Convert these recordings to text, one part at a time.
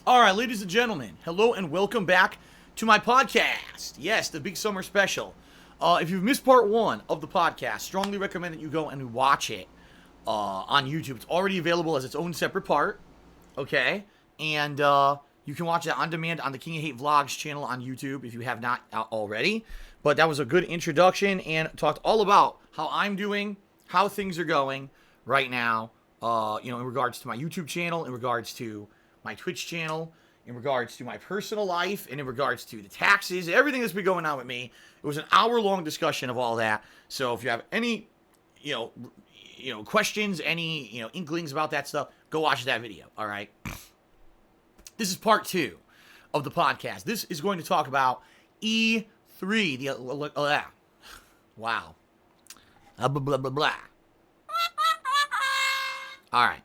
All right, ladies and gentlemen, hello and welcome back to my podcast. Yes, the big summer special. If you've missed part one of the podcast, strongly recommend that you go and watch it on YouTube. It's already available as its own separate part, okay? And you can watch it on demand on the King of Hate Vlogs channel on YouTube if you have not already. But that was a good introduction and talked all about how I'm doing, how things are going right now, in regards to my YouTube channel, in regards to my Twitch channel, in regards to my personal life, and in regards to the taxes, everything that's been going on with me. It was an hour-long discussion of all that. So if you have any, questions, any, inklings about that stuff, go watch that video, all right? This is part two of the podcast. This is going to talk about E3, wow. Blah, blah, blah, blah. All right.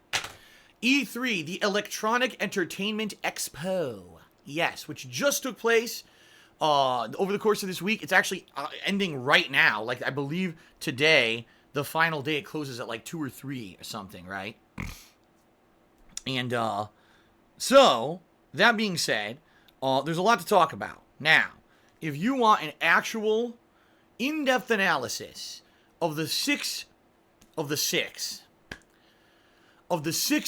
E3, the Electronic Entertainment Expo. Yes, which just took place over the course of this week. It's actually ending right now. Like, I believe today, the final day, it closes at like 2 or 3 or something, right? And so, that being said, there's a lot to talk about. Now, if you want an actual in-depth analysis of the six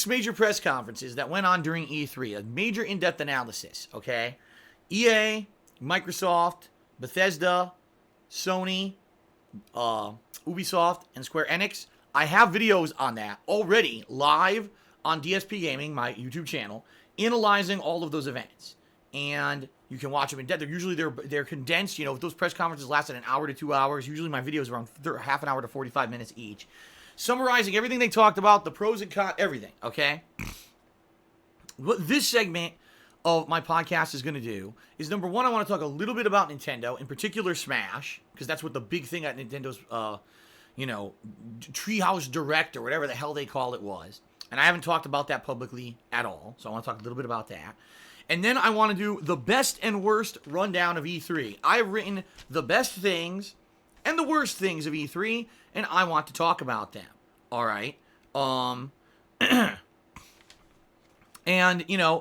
major press conferences that went on during E3, a major in-depth analysis, okay? EA, Microsoft, Bethesda, Sony, Ubisoft, and Square Enix. I have videos on that already live on DSP Gaming, my YouTube channel, analyzing all of those events. And you can watch them in depth. They're condensed. If those press conferences lasted an hour to 2 hours, usually my videos are around half an hour to 45 minutes each, summarizing everything they talked about, the pros and cons, everything, okay? What this segment of my podcast is going to do is, number one, I want to talk a little bit about Nintendo, in particular Smash, because that's what the big thing at Nintendo's, Treehouse Direct, or whatever the hell they call it, was. And I haven't talked about that publicly at all, so I want to talk a little bit about that. And then I want to do the best and worst rundown of E3. I've written the best things and the worst things of E3, and I want to talk about them. All right. And,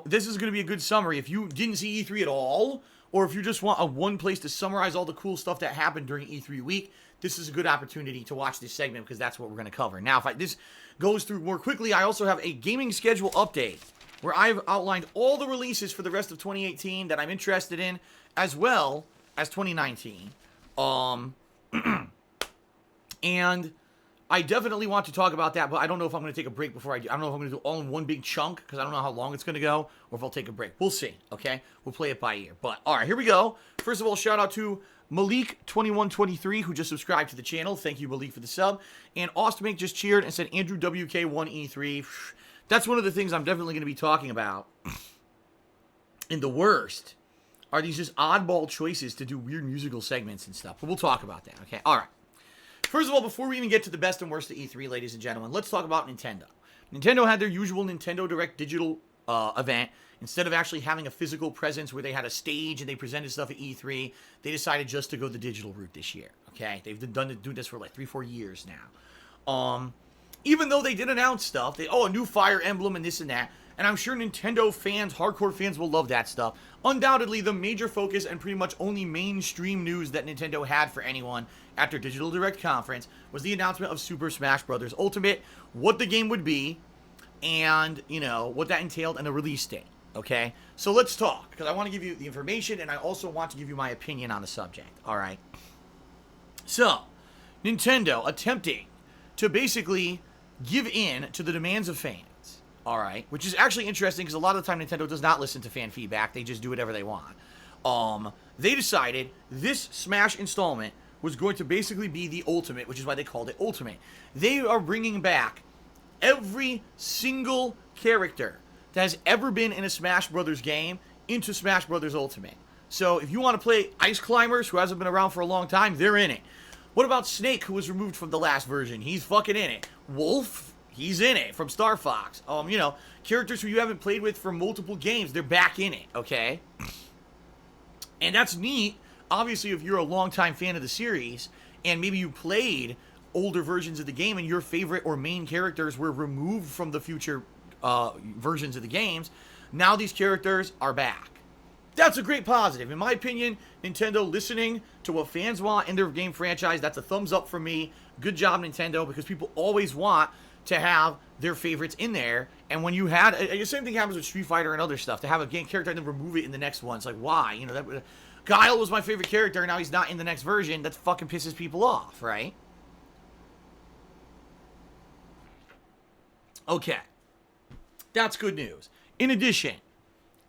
this is going to be a good summary. If you didn't see E3 at all, or if you just want one place to summarize all the cool stuff that happened during E3 week, this is a good opportunity to watch this segment, because that's what we're going to cover. Now, if this goes through more quickly, I also have a gaming schedule update where I've outlined all the releases for the rest of 2018 that I'm interested in, as well as 2019. And I definitely want to talk about that, but I don't know if I'm going to take a break before I do. I don't know if I'm going to do it all in one big chunk, because I don't know how long it's going to go, or if I'll take a break. We'll see, okay? We'll play it by ear. But, all right, here we go. First of all, shout out to Malik2123, who just subscribed to the channel. Thank you, Malik, for the sub. And Austin just cheered and said Andrew WK1E3. That's one of the things I'm definitely going to be talking about. And the worst are these just oddball choices to do weird musical segments and stuff. But we'll talk about that, okay? All right. First of all, before we even get to the best and worst of E3, ladies and gentlemen, let's talk about Nintendo. Nintendo had their usual Nintendo Direct digital event. Instead of actually having a physical presence where they had a stage and they presented stuff at E3, they decided just to go the digital route this year, okay? They've done this for like 3-4 years now. Even though they did announce stuff, a new Fire Emblem and this and that, and I'm sure Nintendo fans, hardcore fans, will love that stuff. Undoubtedly, the major focus and pretty much only mainstream news that Nintendo had for anyone after Digital Direct Conference was the announcement of Super Smash Bros. Ultimate, what the game would be, and, what that entailed, and a release date, okay? So let's talk, because I want to give you the information, and I also want to give you my opinion on the subject, all right? So, Nintendo attempting to basically give in to the demands of fans, all right? Which is actually interesting, because a lot of the time Nintendo does not listen to fan feedback. They just do whatever they want. They decided this Smash installment was going to basically be the Ultimate, which is why they called it Ultimate. They are bringing back every single character that has ever been in a Smash Brothers game into Smash Brothers Ultimate. So if you want to play Ice Climbers, who hasn't been around for a long time, they're in it. What about Snake, who was removed from the last version? He's fucking in it. Wolf, he's in it, from Star Fox. Characters who you haven't played with for multiple games, they're back in it, okay? And that's neat, obviously, if you're a longtime fan of the series, and maybe you played older versions of the game and your favorite or main characters were removed from the future versions of the games. Now these characters are back. That's a great positive. In my opinion, Nintendo listening to what fans want in their game franchise, that's a thumbs up for me. Good job, Nintendo, because people always want to have their favorites in there. And when you had, the same thing happens with Street Fighter and other stuff, to have a game character and then remove it in the next one. It's like, why? You know, that Guile was my favorite character, and now he's not in the next version. That fucking pisses people off, right? Okay. That's good news. In addition,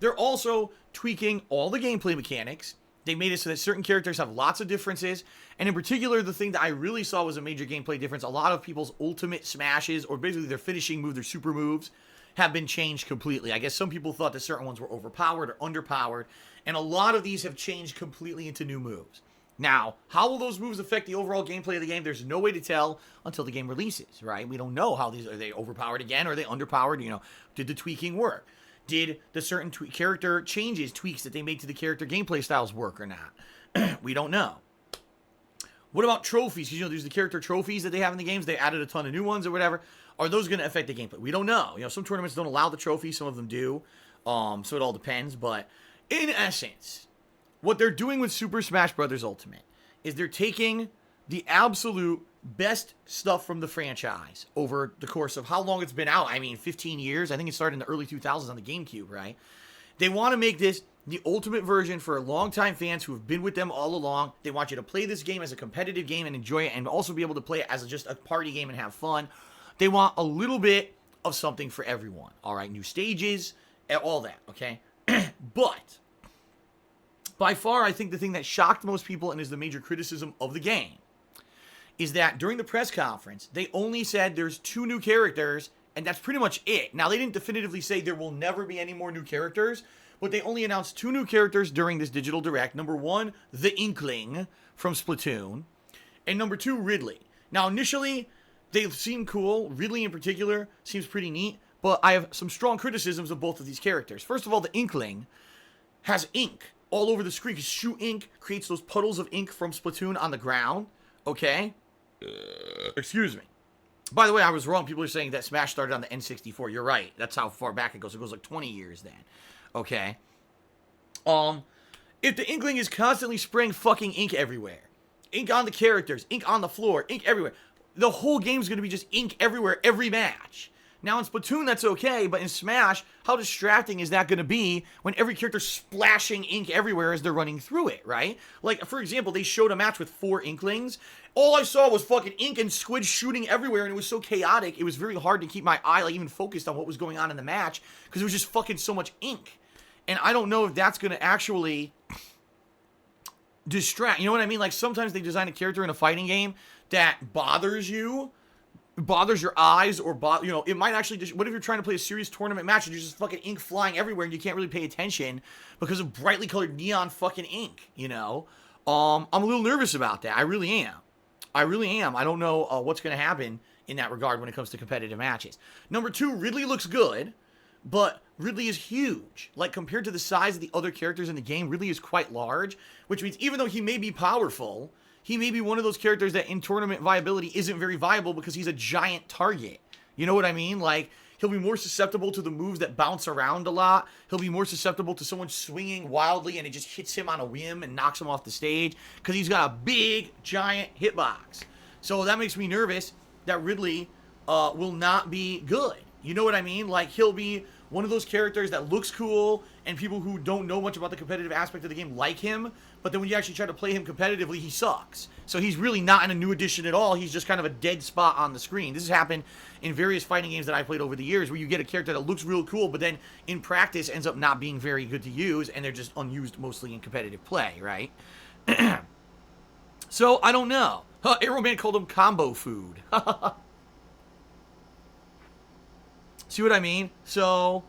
they're also tweaking all the gameplay mechanics. They made it so that certain characters have lots of differences. And in particular, the thing that I really saw was a major gameplay difference. A lot of people's ultimate smashes, or basically their finishing move, their super moves, have been changed completely. I guess some people thought that certain ones were overpowered or underpowered. And a lot of these have changed completely into new moves. Now, how will those moves affect the overall gameplay of the game? There's no way to tell until the game releases, right? We don't know how these, are they overpowered again? Or are they underpowered? You know, did the tweaking work? Did the certain character changes, tweaks that they made to the character gameplay styles work or not? We don't know. What about trophies? Because, you know, there's the character trophies that they have in the games. They added a ton of new ones or whatever. Are those going to affect the gameplay? We don't know. You know, some tournaments don't allow the trophies. Some of them do. So it all depends. But in essence, what they're doing with Super Smash Bros. Ultimate is they're taking the absolute best stuff from the franchise over the course of how long it's been out. I mean, 15 years. I think it started in the early 2000s on the GameCube, right? They want to make this the ultimate version for longtime fans who have been with them all along. They want you to play this game as a competitive game and enjoy it, and also be able to play it as just a party game and have fun. They want a little bit of something for everyone. All right, new stages, all that, okay? But by far, I think the thing that shocked most people and is the major criticism of the game is that during the press conference, they only said there's 2 new characters, and that's pretty much it. Now, they didn't definitively say there will never be any more new characters, but they only announced 2 new characters during this digital direct. Number 1, the Inkling from Splatoon, and number 2, Ridley. Now, initially, they seem cool. Ridley, in particular, seems pretty neat, but I have some strong criticisms of both of these characters. First of all, the Inkling has ink all over the screen. Shoot ink creates those puddles of ink from Splatoon on the ground, okay? Excuse me. By the way, I was wrong. People are saying that Smash started on the N64. You're right. That's how far back it goes. It goes like 20 years then. Okay. If the Inkling is constantly spraying fucking ink everywhere, ink on the characters, ink on the floor, ink everywhere, the whole game's going to be just ink everywhere every match. Now, in Splatoon, that's okay, but in Smash, how distracting is that going to be when every character's splashing ink everywhere as they're running through it, right? Like, for example, they showed a match with 4 Inklings. All I saw was fucking ink and squid shooting everywhere, and it was so chaotic, it was very hard to keep my eye, like, even focused on what was going on in the match, because there was just fucking so much ink. And I don't know if that's going to actually distract. You know what I mean? Like, sometimes they design a character in a fighting game that bothers you, bothers your eyes, or you know, it might actually just, what if you're trying to play a serious tournament match and there's just fucking ink flying everywhere and you can't really pay attention because of brightly colored neon fucking ink, you know? I'm a little nervous about that. I really am. I don't know what's going to happen in that regard when it comes to competitive matches. Number 2, Ridley looks good, but Ridley is huge. Like, compared to the size of the other characters in the game, Ridley is quite large, which means even though he may be powerful, he may be one of those characters that in tournament viability isn't very viable because he's a giant target. You know what I mean? Like, he'll be more susceptible to the moves that bounce around a lot. He'll be more susceptible to someone swinging wildly and it just hits him on a whim and knocks him off the stage because he's got a big, giant hitbox. So that makes me nervous that Ridley will not be good. You know what I mean? Like, he'll be one of those characters that looks cool and people who don't know much about the competitive aspect of the game like him, but then when you actually try to play him competitively, he sucks. So he's really not in a new edition at all. He's just kind of a dead spot on the screen. This has happened in various fighting games that I played over the years where you get a character that looks real cool, but then in practice ends up not being very good to use, and they're just unused mostly in competitive play, right? So, I don't know. Aeroman called him combo food. See what I mean? So,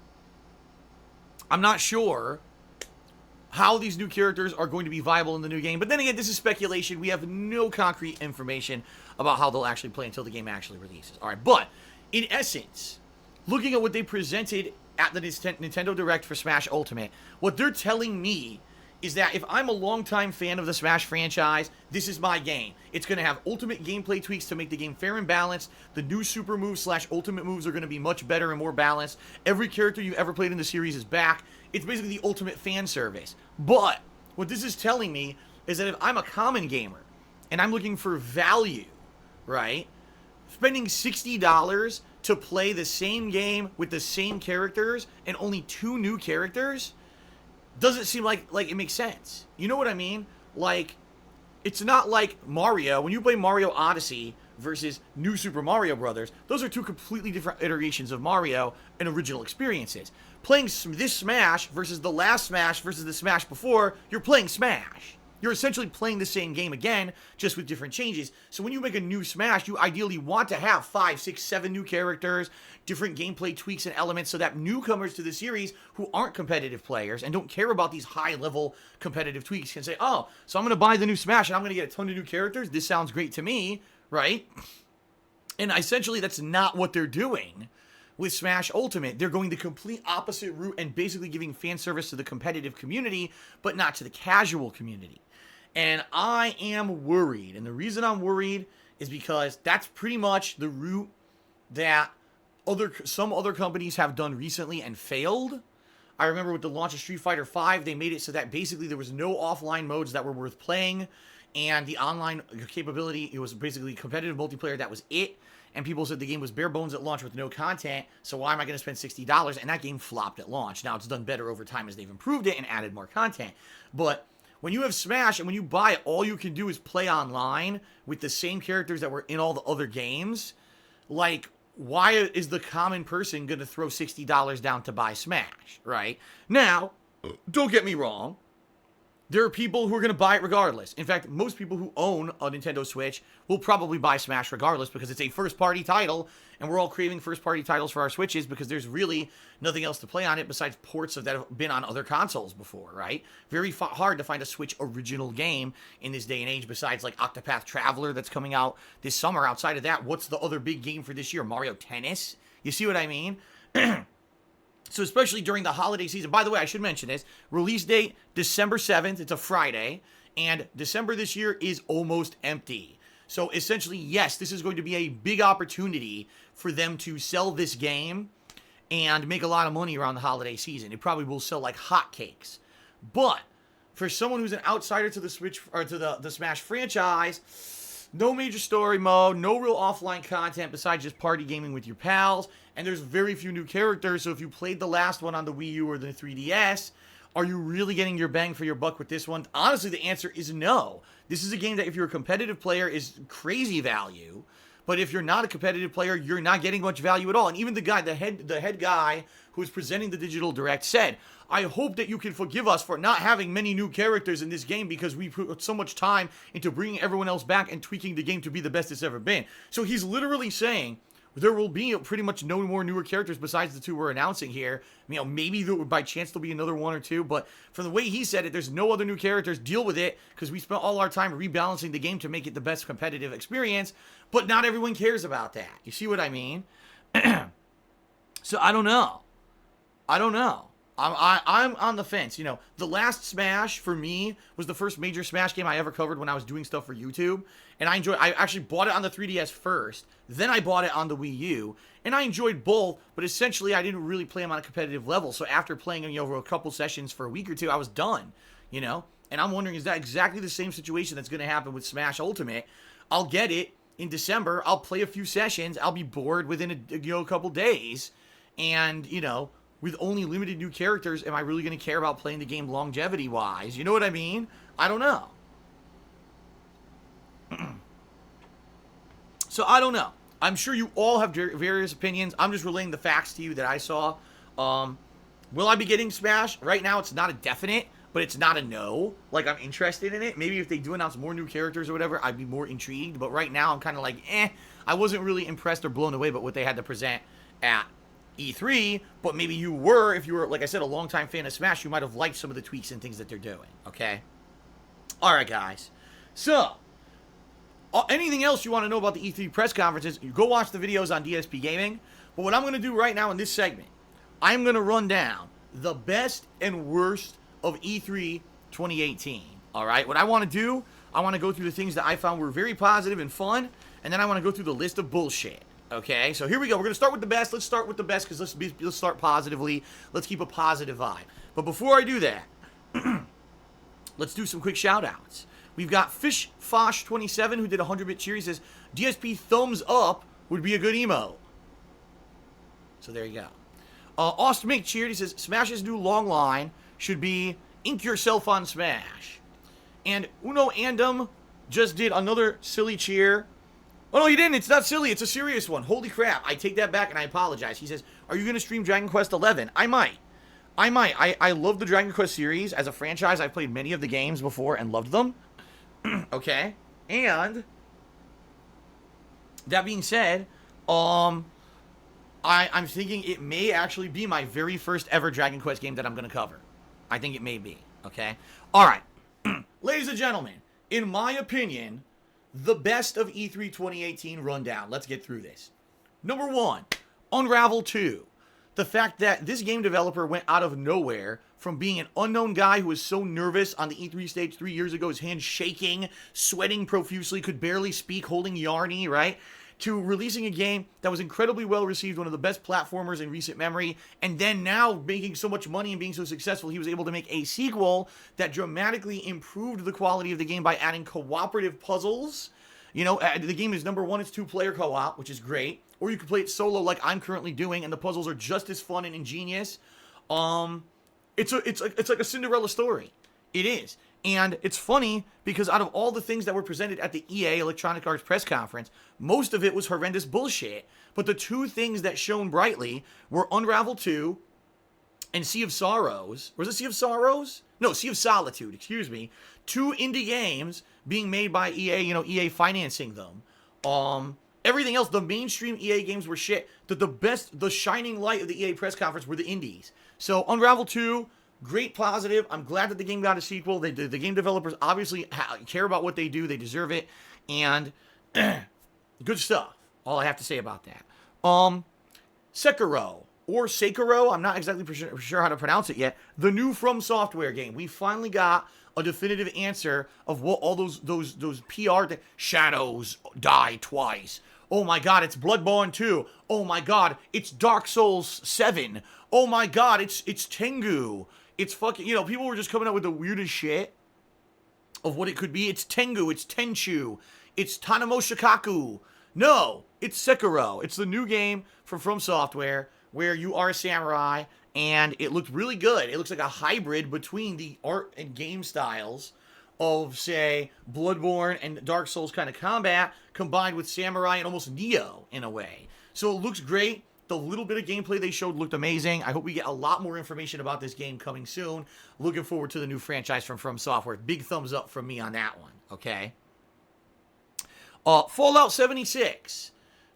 I'm not sure how these new characters are going to be viable in the new game. But then again, this is speculation. We have no concrete information about how they'll actually play until the game actually releases. All right, but in essence, looking at what they presented at the Nintendo Direct for Smash Ultimate, what they're telling me is that if I'm a longtime fan of the Smash franchise, this is my game. It's going to have ultimate gameplay tweaks to make the game fair and balanced. The new super moves / ultimate moves are going to be much better and more balanced. Every character you've ever played in the series is back. It's basically the ultimate fan service. But what this is telling me is that if I'm a common gamer and I'm looking for value, right? Spending $60 to play the same game with the same characters and only 2 new characters doesn't seem like it makes sense. You know what I mean? Like, it's not like Mario. When you play Mario Odyssey versus New Super Mario Brothers, those are 2 completely different iterations of Mario and original experiences. Playing this Smash versus the last Smash versus the Smash before, you're playing Smash. You're essentially playing the same game again, just with different changes. So when you make a new Smash, you ideally want to have 5, 6, 7 new characters, different gameplay tweaks and elements, so that newcomers to the series who aren't competitive players and don't care about these high-level competitive tweaks can say, oh, so I'm going to buy the new Smash and I'm going to get a ton of new characters? This sounds great to me, right? And essentially, that's not what they're doing with Smash Ultimate. They're going the complete opposite route and basically giving fan service to the competitive community, but not to the casual community. And I am worried. And the reason I'm worried is because that's pretty much the route that some other companies have done recently and failed. I remember with the launch of Street Fighter V, they made it so that basically there was no offline modes that were worth playing. And the online capability, it was basically competitive multiplayer, that was it. And people said the game was bare bones at launch with no content, so why am I going to spend $60? And that game flopped at launch. Now, it's done better over time as they've improved it and added more content. But when you have Smash and when you buy it, all you can do is play online with the same characters that were in all the other games. Like, why is the common person going to throw $60 down to buy Smash, right? Now, don't get me wrong. There are people who are going to buy it regardless. In fact, most people who own a Nintendo Switch will probably buy Smash regardless because it's a first-party title, and we're all craving first-party titles for our Switches because there's really nothing else to play on it besides ports that have been on other consoles before, right? Very hard to find a Switch original game in this day and age besides, like, Octopath Traveler that's coming out this summer. Outside of that, what's the other big game for this year? Mario Tennis? You see what I mean? So especially during the holiday season, by the way, I should mention this, release date, December 7th, it's a Friday, and December this year is almost empty. So essentially, yes, this is going to be a big opportunity for them to sell this game and make a lot of money around the holiday season. It probably will sell like hotcakes. But for someone who's an outsider to the Switch, or to the Smash franchise, no major story mode, no real offline content besides just party gaming with your pals, and there's very few new characters, so if you played the last one on the Wii U or the 3DS, are you really getting your bang for your buck with this one? Honestly, the answer is no. This is a game that if you're a competitive player is crazy value, but if you're not a competitive player, you're not getting much value at all. And even the head guy who was presenting the Digital Direct said, I hope that you can forgive us for not having many new characters in this game because we put so much time into bringing everyone else back and tweaking the game to be the best it's ever been. So he's literally saying there will be pretty much no more newer characters besides the 2 we're announcing here. You know, maybe by chance there'll be another 1 or 2, but from the way he said it, there's no other new characters. Deal with it, because we spent all our time rebalancing the game to make it the best competitive experience, but not everyone cares about that. You see what I mean? So I don't know. I'm on the fence. You know, the last Smash for me was the first major Smash game I ever covered when I was doing stuff for YouTube. And I actually bought it on the 3DS first. Then I bought it on the Wii U. And I enjoyed both, but essentially I didn't really play them on a competitive level. So after playing them over a couple sessions for a week or 2, I was done, you know? And I'm wondering, is that exactly the same situation that's going to happen with Smash Ultimate? I'll get it in December. I'll play a few sessions. I'll be bored within a couple days. And, you know, with only limited new characters, am I really going to care about playing the game longevity-wise? You know what I mean? I don't know. So, I don't know. I'm sure you all have various opinions. I'm just relaying the facts to you that I saw. Will I be getting Smash? Right now, it's not a definite, but it's not a no. Like, I'm interested in it. Maybe if they do announce more new characters or whatever, I'd be more intrigued. But right now, I'm kind of like, I wasn't really impressed or blown away by what they had to present at E3, but maybe you were. If you were, like I said, a longtime fan of Smash, you might have liked some of the tweaks and things that they're doing, okay? Alright, guys. So, anything else you want to know about the E3 press conferences, you go watch the videos on DSP Gaming. But what I'm going to do right now in this segment, I'm going to run down the best and worst of E3 2018. All right, what I want to do, I want to go through the things that I found were very positive and fun, and then I want to go through the list of bullshit. Okay, so here we go. We're gonna start with the best. Let's start with the best because let's start positively. Let's keep a positive vibe. But before I do that, let's do some quick shout outs. We've got FishFosh27 who did a 100-bit cheer. He says, DSP thumbs up would be a good emo. So there you go. Austin Mink cheered. He says, Smash's new long line should be ink yourself on Smash. And Uno Andom just did another silly cheer. Oh, no, he didn't. It's not silly. It's a serious one. Holy crap. I take that back and I apologize. He says, are you going to stream Dragon Quest 11? I might. I love the Dragon Quest series. As a franchise, I've played many of the games before and loved them. Okay. And that being said, I'm thinking it may actually be my very first ever Dragon Quest game that I'm going to cover. I think it may be. Okay. All right. Ladies and gentlemen, in my opinion, the best of E3 2018 rundown. Let's get through this. Number 1, Unravel 2. The fact that this game developer went out of nowhere from being an unknown guy who was so nervous on the E3 stage 3 years ago, his hands shaking, sweating profusely, could barely speak, holding Yarny, right? To releasing a game that was incredibly well received, one of the best platformers in recent memory, and then now making so much money and being so successful, he was able to make a sequel that dramatically improved the quality of the game by adding cooperative puzzles. You know, the game is number 1, it's 2-player co-op, which is great. Or you can play it solo like I'm currently doing, and the puzzles are just as fun and ingenious. It's like a Cinderella story. It is. And it's funny because out of all the things that were presented at the EA Electronic Arts press conference, most of it was horrendous bullshit. But the two things that shone brightly were Unravel 2 and Sea of Sorrows. Was it Sea of Sorrows? No, Sea of Solitude, excuse me. 2 indie games being made by EA, you know, EA financing them. Everything else, the mainstream EA games were shit. The shining light of the EA press conference were the indies. So Unravel 2, great positive. I'm glad that the game got a sequel. The game developers obviously care about what they do. They deserve it. And good stuff. All I have to say about that. Sekiro, or Sekiro, I'm not exactly sure how to pronounce it yet. The new From Software game. We finally got a definitive answer of what all those PR shadows die twice. Oh my god, it's Bloodborne 2. Oh my god, it's Dark Souls 7. Oh my god, it's Tengu. It's fucking, you know, people were just coming up with the weirdest shit of what it could be. It's Tengu, it's Tenchu, it's Tanamo Shikaku. No, it's Sekiro. It's the new game from Software where you are a samurai, and it looked really good. It looks like a hybrid between the art and game styles of, say, Bloodborne and Dark Souls kind of combat, combined with samurai and almost Neo in a way. So it looks great. The little bit of gameplay they showed looked amazing. I hope we get a lot more information about this game coming soon. Looking forward to the new franchise from Software. Big thumbs up from me on that one, okay? Fallout 76.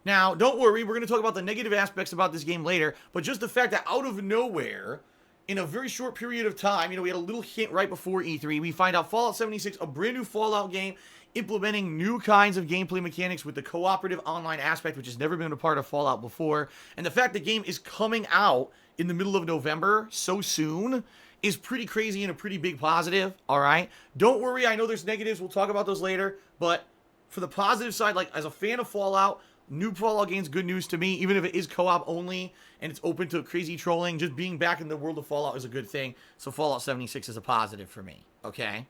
Now, don't worry, we're going to talk about the negative aspects about this game later, but just the fact that out of nowhere, in a very short period of time, you know, we had a little hint right before E3, we find out Fallout 76, a brand new Fallout game, implementing new kinds of gameplay mechanics with the cooperative online aspect, which has never been a part of Fallout before, and the fact the game is coming out in the middle of November so soon is pretty crazy and a pretty big positive, alright? Don't worry, I know there's negatives, we'll talk about those later, but for the positive side, like, as a fan of Fallout, new Fallout game's good news to me, even if it is co-op only and it's open to crazy trolling. Just being back in the world of Fallout is a good thing. So Fallout 76 is a positive for me, okay?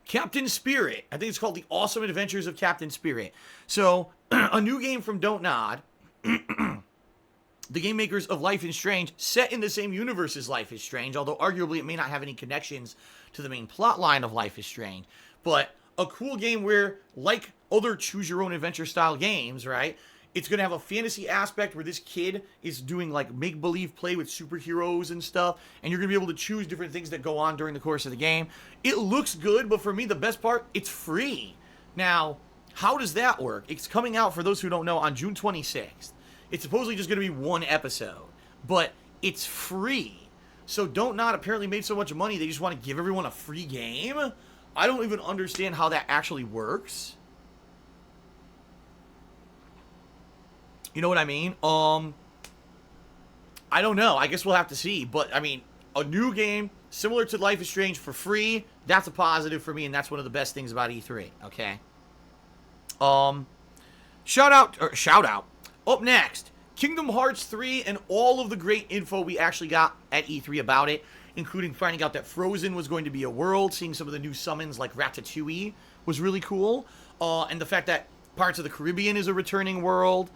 Captain Spirit. I think it's called The Awesome Adventures of Captain Spirit. So, a new game from Don't Nod. The game makers of Life is Strange, set in the same universe as Life is Strange, although arguably it may not have any connections to the main plot line of Life is Strange. But a cool game where, like other choose-your-own-adventure style games, right, it's going to have a fantasy aspect where this kid is doing, like, make-believe play with superheroes and stuff, and you're going to be able to choose different things that go on during the course of the game. It looks good, but for me, the best part, it's free. Now, how does that work? It's coming out, for those who don't know, on June 26th. It's supposedly just going to be one episode, but it's free. So Don't Nod apparently made so much money, they just want to give everyone a free game? I don't even understand how that actually works. You know what I mean? I don't know. I guess we'll have to see. But, I mean, a new game similar to Life is Strange for free. That's a positive for me, and that's one of the best things about E3. Okay. Shout out. Up next, Kingdom Hearts 3 and all of the great info we actually got at E3 about it, including finding out that Frozen was going to be a world, seeing some of the new summons like Ratatouille was really cool, and the fact that Parts of the Caribbean is a returning world.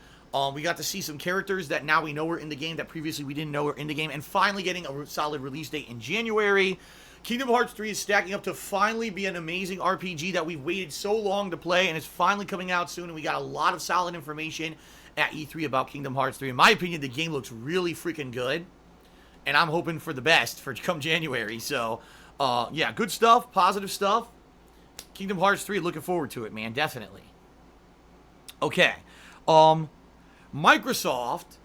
We got to see some characters that now we know were in the game that previously we didn't know were in the game, and finally getting a solid release date in January. Kingdom Hearts 3 is stacking up to finally be an amazing RPG that we've waited so long to play, and it's finally coming out soon, and we got a lot of solid information at E3 about Kingdom Hearts 3. In my opinion, the game looks really freaking good, and I'm hoping for the best for come January. So, yeah, good stuff, positive stuff. Kingdom Hearts 3, looking forward to it, man, definitely. Okay, Microsoft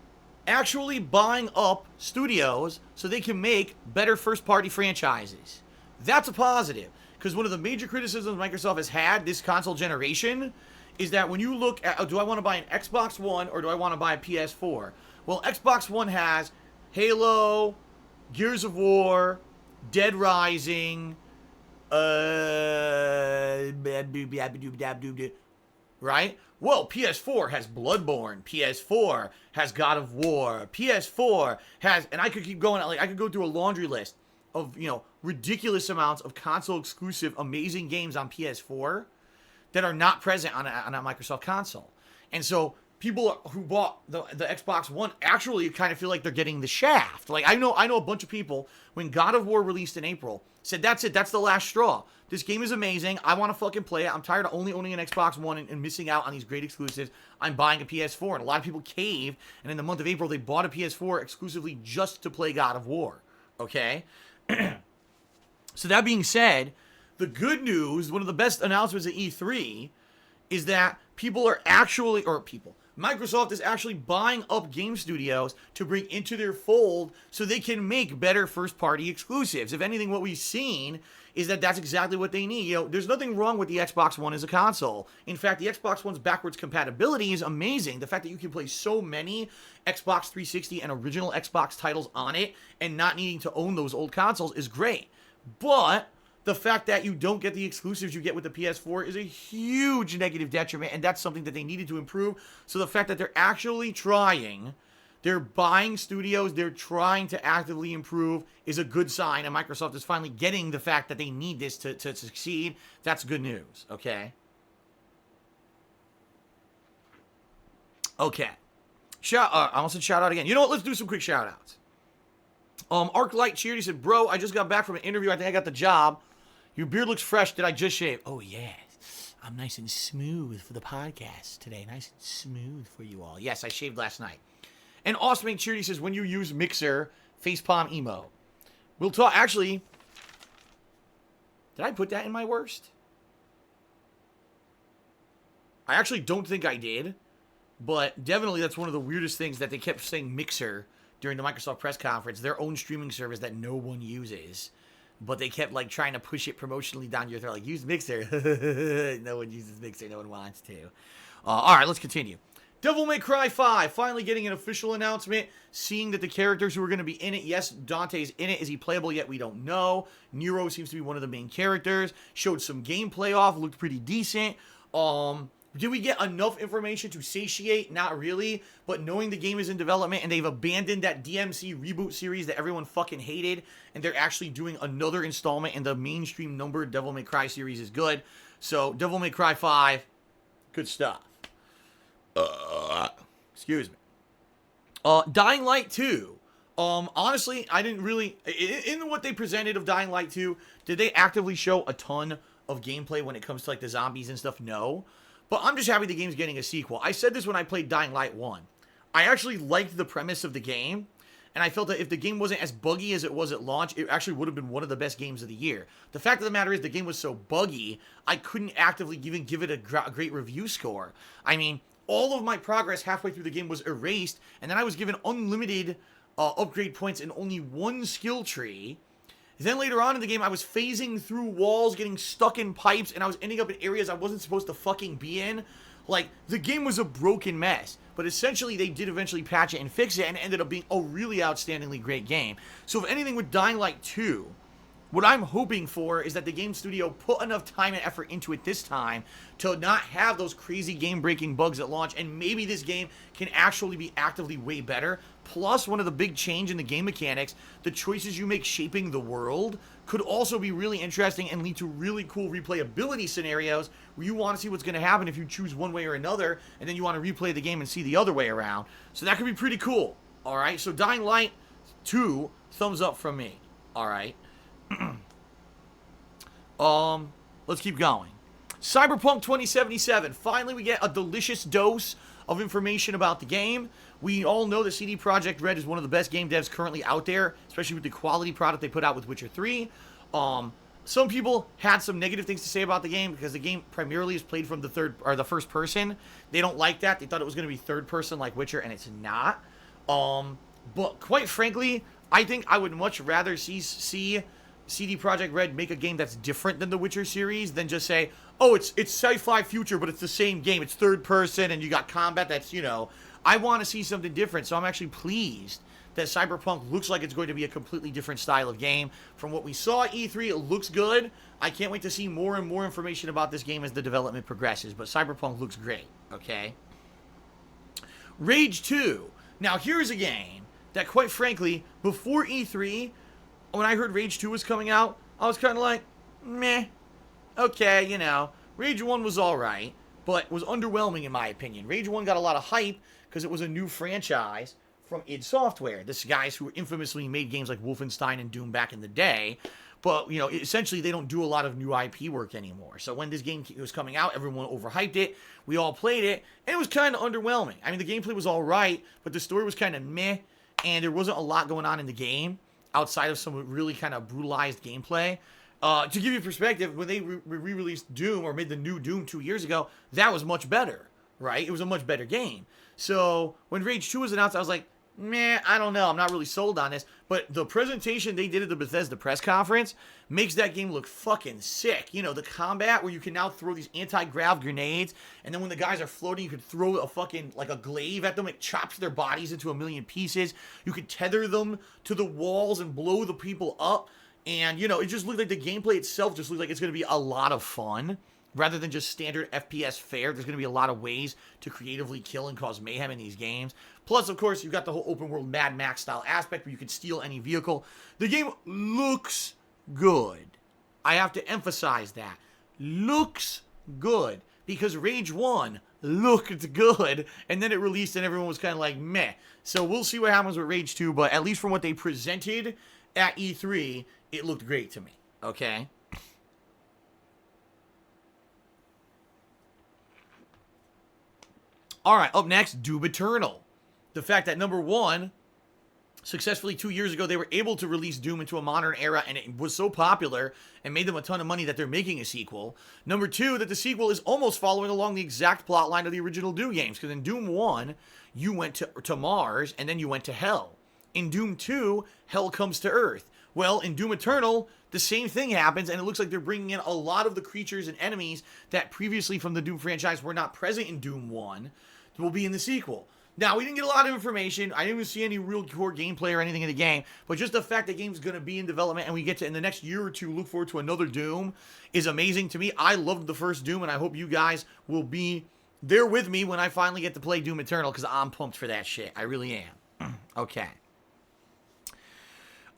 actually buying up studios so they can make better first-party franchises. That's a positive, because one of the major criticisms Microsoft has had this console generation is that when you look at, do I want to buy an Xbox One or do I want to buy a PS4? Well, Xbox One has Halo, Gears of War, Dead Rising, right? Well, PS4 has Bloodborne. PS4 has God of War. PS4 has, and I could keep going. Like I could go through a laundry list of ridiculous amounts of console exclusive amazing games on PS4 that are not present on a Microsoft console. And so people who bought the Xbox One actually kind of feel like they're getting the shaft. Like I know a bunch of people when God of War released in April said that's it, that's the last straw. This game is amazing. I want to fucking play it. I'm tired of only owning an Xbox One and missing out on these great exclusives. I'm buying a PS4. And a lot of people caved, and in the month of April, they bought a PS4 exclusively just to play God of War. Okay? So that being said, the good news, one of the best announcements at E3, is that Microsoft is actually buying up game studios to bring into their fold so they can make better first-party exclusives. If anything, what we've seen is that that's exactly what they need. There's nothing wrong with the Xbox One as a console. In fact, the Xbox One's backwards compatibility is amazing. The fact that you can play so many Xbox 360 and original Xbox titles on it and not needing to own those old consoles is great. But the fact that you don't get the exclusives you get with the PS4 is a huge negative detriment, and that's something that they needed to improve. So the fact that they're actually trying, they're buying studios, they're trying to actively improve is a good sign, and Microsoft is finally getting the fact that they need this to succeed. That's good news, okay? Okay. I almost said shout out again. You know what? Let's do some quick shout outs. Arclight cheered. He said, bro, I just got back from an interview. I think I got the job. Your beard looks fresh. Did I just shave? Oh, yes. I'm nice and smooth for the podcast today. Nice and smooth for you all. Yes, I shaved last night. And Austin Cheerty says, when you use Mixer, facepalm emo. We'll talk. Actually, did I put that in my worst? I actually don't think I did. But definitely that's one of the weirdest things that they kept saying Mixer during the Microsoft press conference, their own streaming service that no one uses. But they kept trying to push it promotionally down your throat. Use Mixer. No one uses Mixer. No one wants to. All right, let's continue. Devil May Cry 5 finally getting an official announcement, seeing that the characters who are going to be in it, yes, Dante's in it. Is he playable yet? We don't know. Nero seems to be one of the main characters. Showed some gameplay off. Looked pretty decent. Did we get enough information to satiate? Not really. But knowing the game is in development and they've abandoned that DMC reboot series that everyone fucking hated, and they're actually doing another installment in the mainstream numbered Devil May Cry series is good. So, Devil May Cry 5, good stuff. Excuse me. Dying Light 2. Honestly, I didn't really... In what they presented of Dying Light 2, did they actively show a ton of gameplay when it comes to the zombies and stuff? No. But I'm just happy the game's getting a sequel. I said this when I played Dying Light 1. I actually liked the premise of the game, and I felt that if the game wasn't as buggy as it was at launch, it actually would have been one of the best games of the year. The fact of the matter is the game was so buggy, I couldn't actively even give it a great review score. I mean, all of my progress halfway through the game was erased, and then I was given unlimited upgrade points in only one skill tree. Then later on in the game, I was phasing through walls, getting stuck in pipes, and I was ending up in areas I wasn't supposed to fucking be in. The game was a broken mess. But essentially, they did eventually patch it and fix it, and it ended up being a really outstandingly great game. So if anything with Dying Light 2, What I'm hoping for is that the game studio put enough time and effort into it this time to not have those crazy game-breaking bugs at launch, and maybe this game can actually be actively way better. Plus, one of the big change in the game mechanics, the choices you make shaping the world, could also be really interesting and lead to really cool replayability scenarios where you want to see what's going to happen if you choose one way or another, and then you want to replay the game and see the other way around. So that could be pretty cool. All right, so Dying Light 2, thumbs up from me. All right. Let's keep going. Cyberpunk 2077. Finally, we get a delicious dose of information about the game. We all know that CD Projekt Red is one of the best game devs currently out there, especially with the quality product they put out with Witcher 3. Some people had some negative things to say about the game because the game primarily is played from the first person. They don't like that. They thought it was going to be third person like Witcher, and it's not. But quite frankly, I think I would much rather see CD Projekt Red make a game that's different than the Witcher series than just say, oh, it's sci-fi future, but it's the same game. It's third person, and you got combat that's, I want to see something different, so I'm actually pleased that Cyberpunk looks like it's going to be a completely different style of game. From what we saw at E3, it looks good. I can't wait to see more and more information about this game as the development progresses, but Cyberpunk looks great, okay? Rage 2. Now, here's a game that, quite frankly, before E3, when I heard Rage 2 was coming out, I was kind of like, meh, okay, Rage 1 was alright, but was underwhelming in my opinion. Rage 1 got a lot of hype because it was a new franchise from id Software. This guys who infamously made games like Wolfenstein and Doom back in the day, but, essentially they don't do a lot of new IP work anymore. So when this game was coming out, everyone overhyped it, we all played it, and it was kind of underwhelming. I mean, the gameplay was alright, but the story was kind of meh, and there wasn't a lot going on in the game outside of some really kind of brutalized gameplay. To give you perspective, when they re-released Doom, or made the new Doom 2 years ago, that was much better, right? It was a much better game. So, when Rage 2 was announced, I was like, meh, I don't know, I'm not really sold on this. But the presentation they did at the Bethesda press conference makes that game look fucking sick. The combat where you can now throw these anti-grav grenades, and then when the guys are floating, you could throw a fucking, like a glaive at them, it chops their bodies into a million pieces. You could tether them to the walls and blow the people up. And, it just looked like the gameplay itself just looked like it's going to be a lot of fun. Rather than just standard FPS fare, there's going to be a lot of ways to creatively kill and cause mayhem in these games. Plus, of course, you've got the whole open world Mad Max style aspect where you can steal any vehicle. The game looks good. I have to emphasize that. Looks good. Because Rage 1 looked good, and then it released and everyone was kind of like, meh. So we'll see what happens with Rage 2, but at least from what they presented at E3, it looked great to me. Okay? Alright, up next, Doom Eternal. The fact that, number one, successfully 2 years ago, they were able to release Doom into a modern era, and it was so popular and made them a ton of money that they're making a sequel. Number two, that the sequel is almost following along the exact plot line of the original Doom games, because in Doom 1, you went to Mars, and then you went to Hell. In Doom 2, Hell comes to Earth. Well, in Doom Eternal, the same thing happens, and it looks like they're bringing in a lot of the creatures and enemies that previously from the Doom franchise were not present in Doom 1, will be in the sequel. Now, we didn't get a lot of information. I didn't even see any real core gameplay or anything in the game, but just the fact that the game's going to be in development and we get to, in the next year or two, look forward to another Doom is amazing to me. I loved the first Doom, and I hope you guys will be there with me when I finally get to play Doom Eternal, because I'm pumped for that shit. I really am. Okay.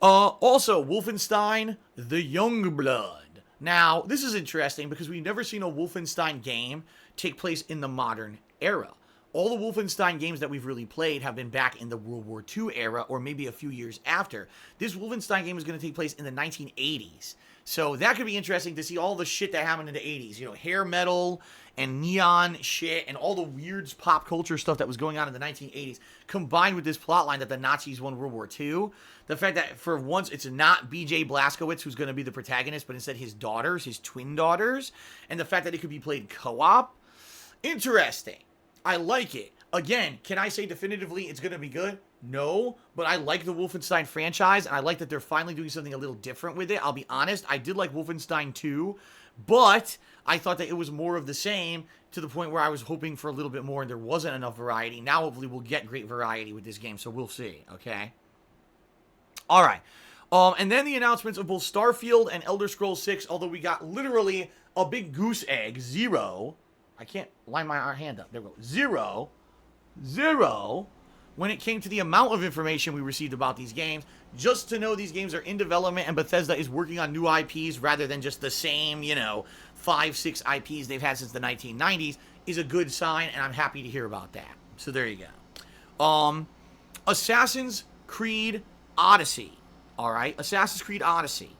Also, Wolfenstein, The Youngblood. Now, this is interesting because we've never seen a Wolfenstein game take place in the modern era. All the Wolfenstein games that we've really played have been back in the World War II era, or maybe a few years after. This Wolfenstein game is going to take place in the 1980s. So that could be interesting to see all the shit that happened in the 80s. Hair metal and neon shit and all the weird pop culture stuff that was going on in the 1980s, combined with this plotline that the Nazis won World War II. The fact that for once it's not B.J. Blazkowicz who's going to be the protagonist, but instead his daughters, his twin daughters. And the fact that it could be played co-op. Interesting. I like it. Again, can I say definitively it's going to be good? No, but I like the Wolfenstein franchise, and I like that they're finally doing something a little different with it. I'll be honest, I did like Wolfenstein 2, but I thought that it was more of the same, to the point where I was hoping for a little bit more, and there wasn't enough variety. Now, hopefully, we'll get great variety with this game, so we'll see, okay? Alright. And then the announcements of both Starfield and Elder Scrolls 6, although we got literally a big goose egg, 0. I can't line my hand up. There we go. 0 when it came to the amount of information we received about these games. Just to know these games are in development and Bethesda is working on new IPs rather than just the same, 5, 6 IPs they've had since the 1990s is a good sign, and I'm happy to hear about that. So there you go. Assassin's Creed Odyssey. All right, Assassin's Creed Odyssey.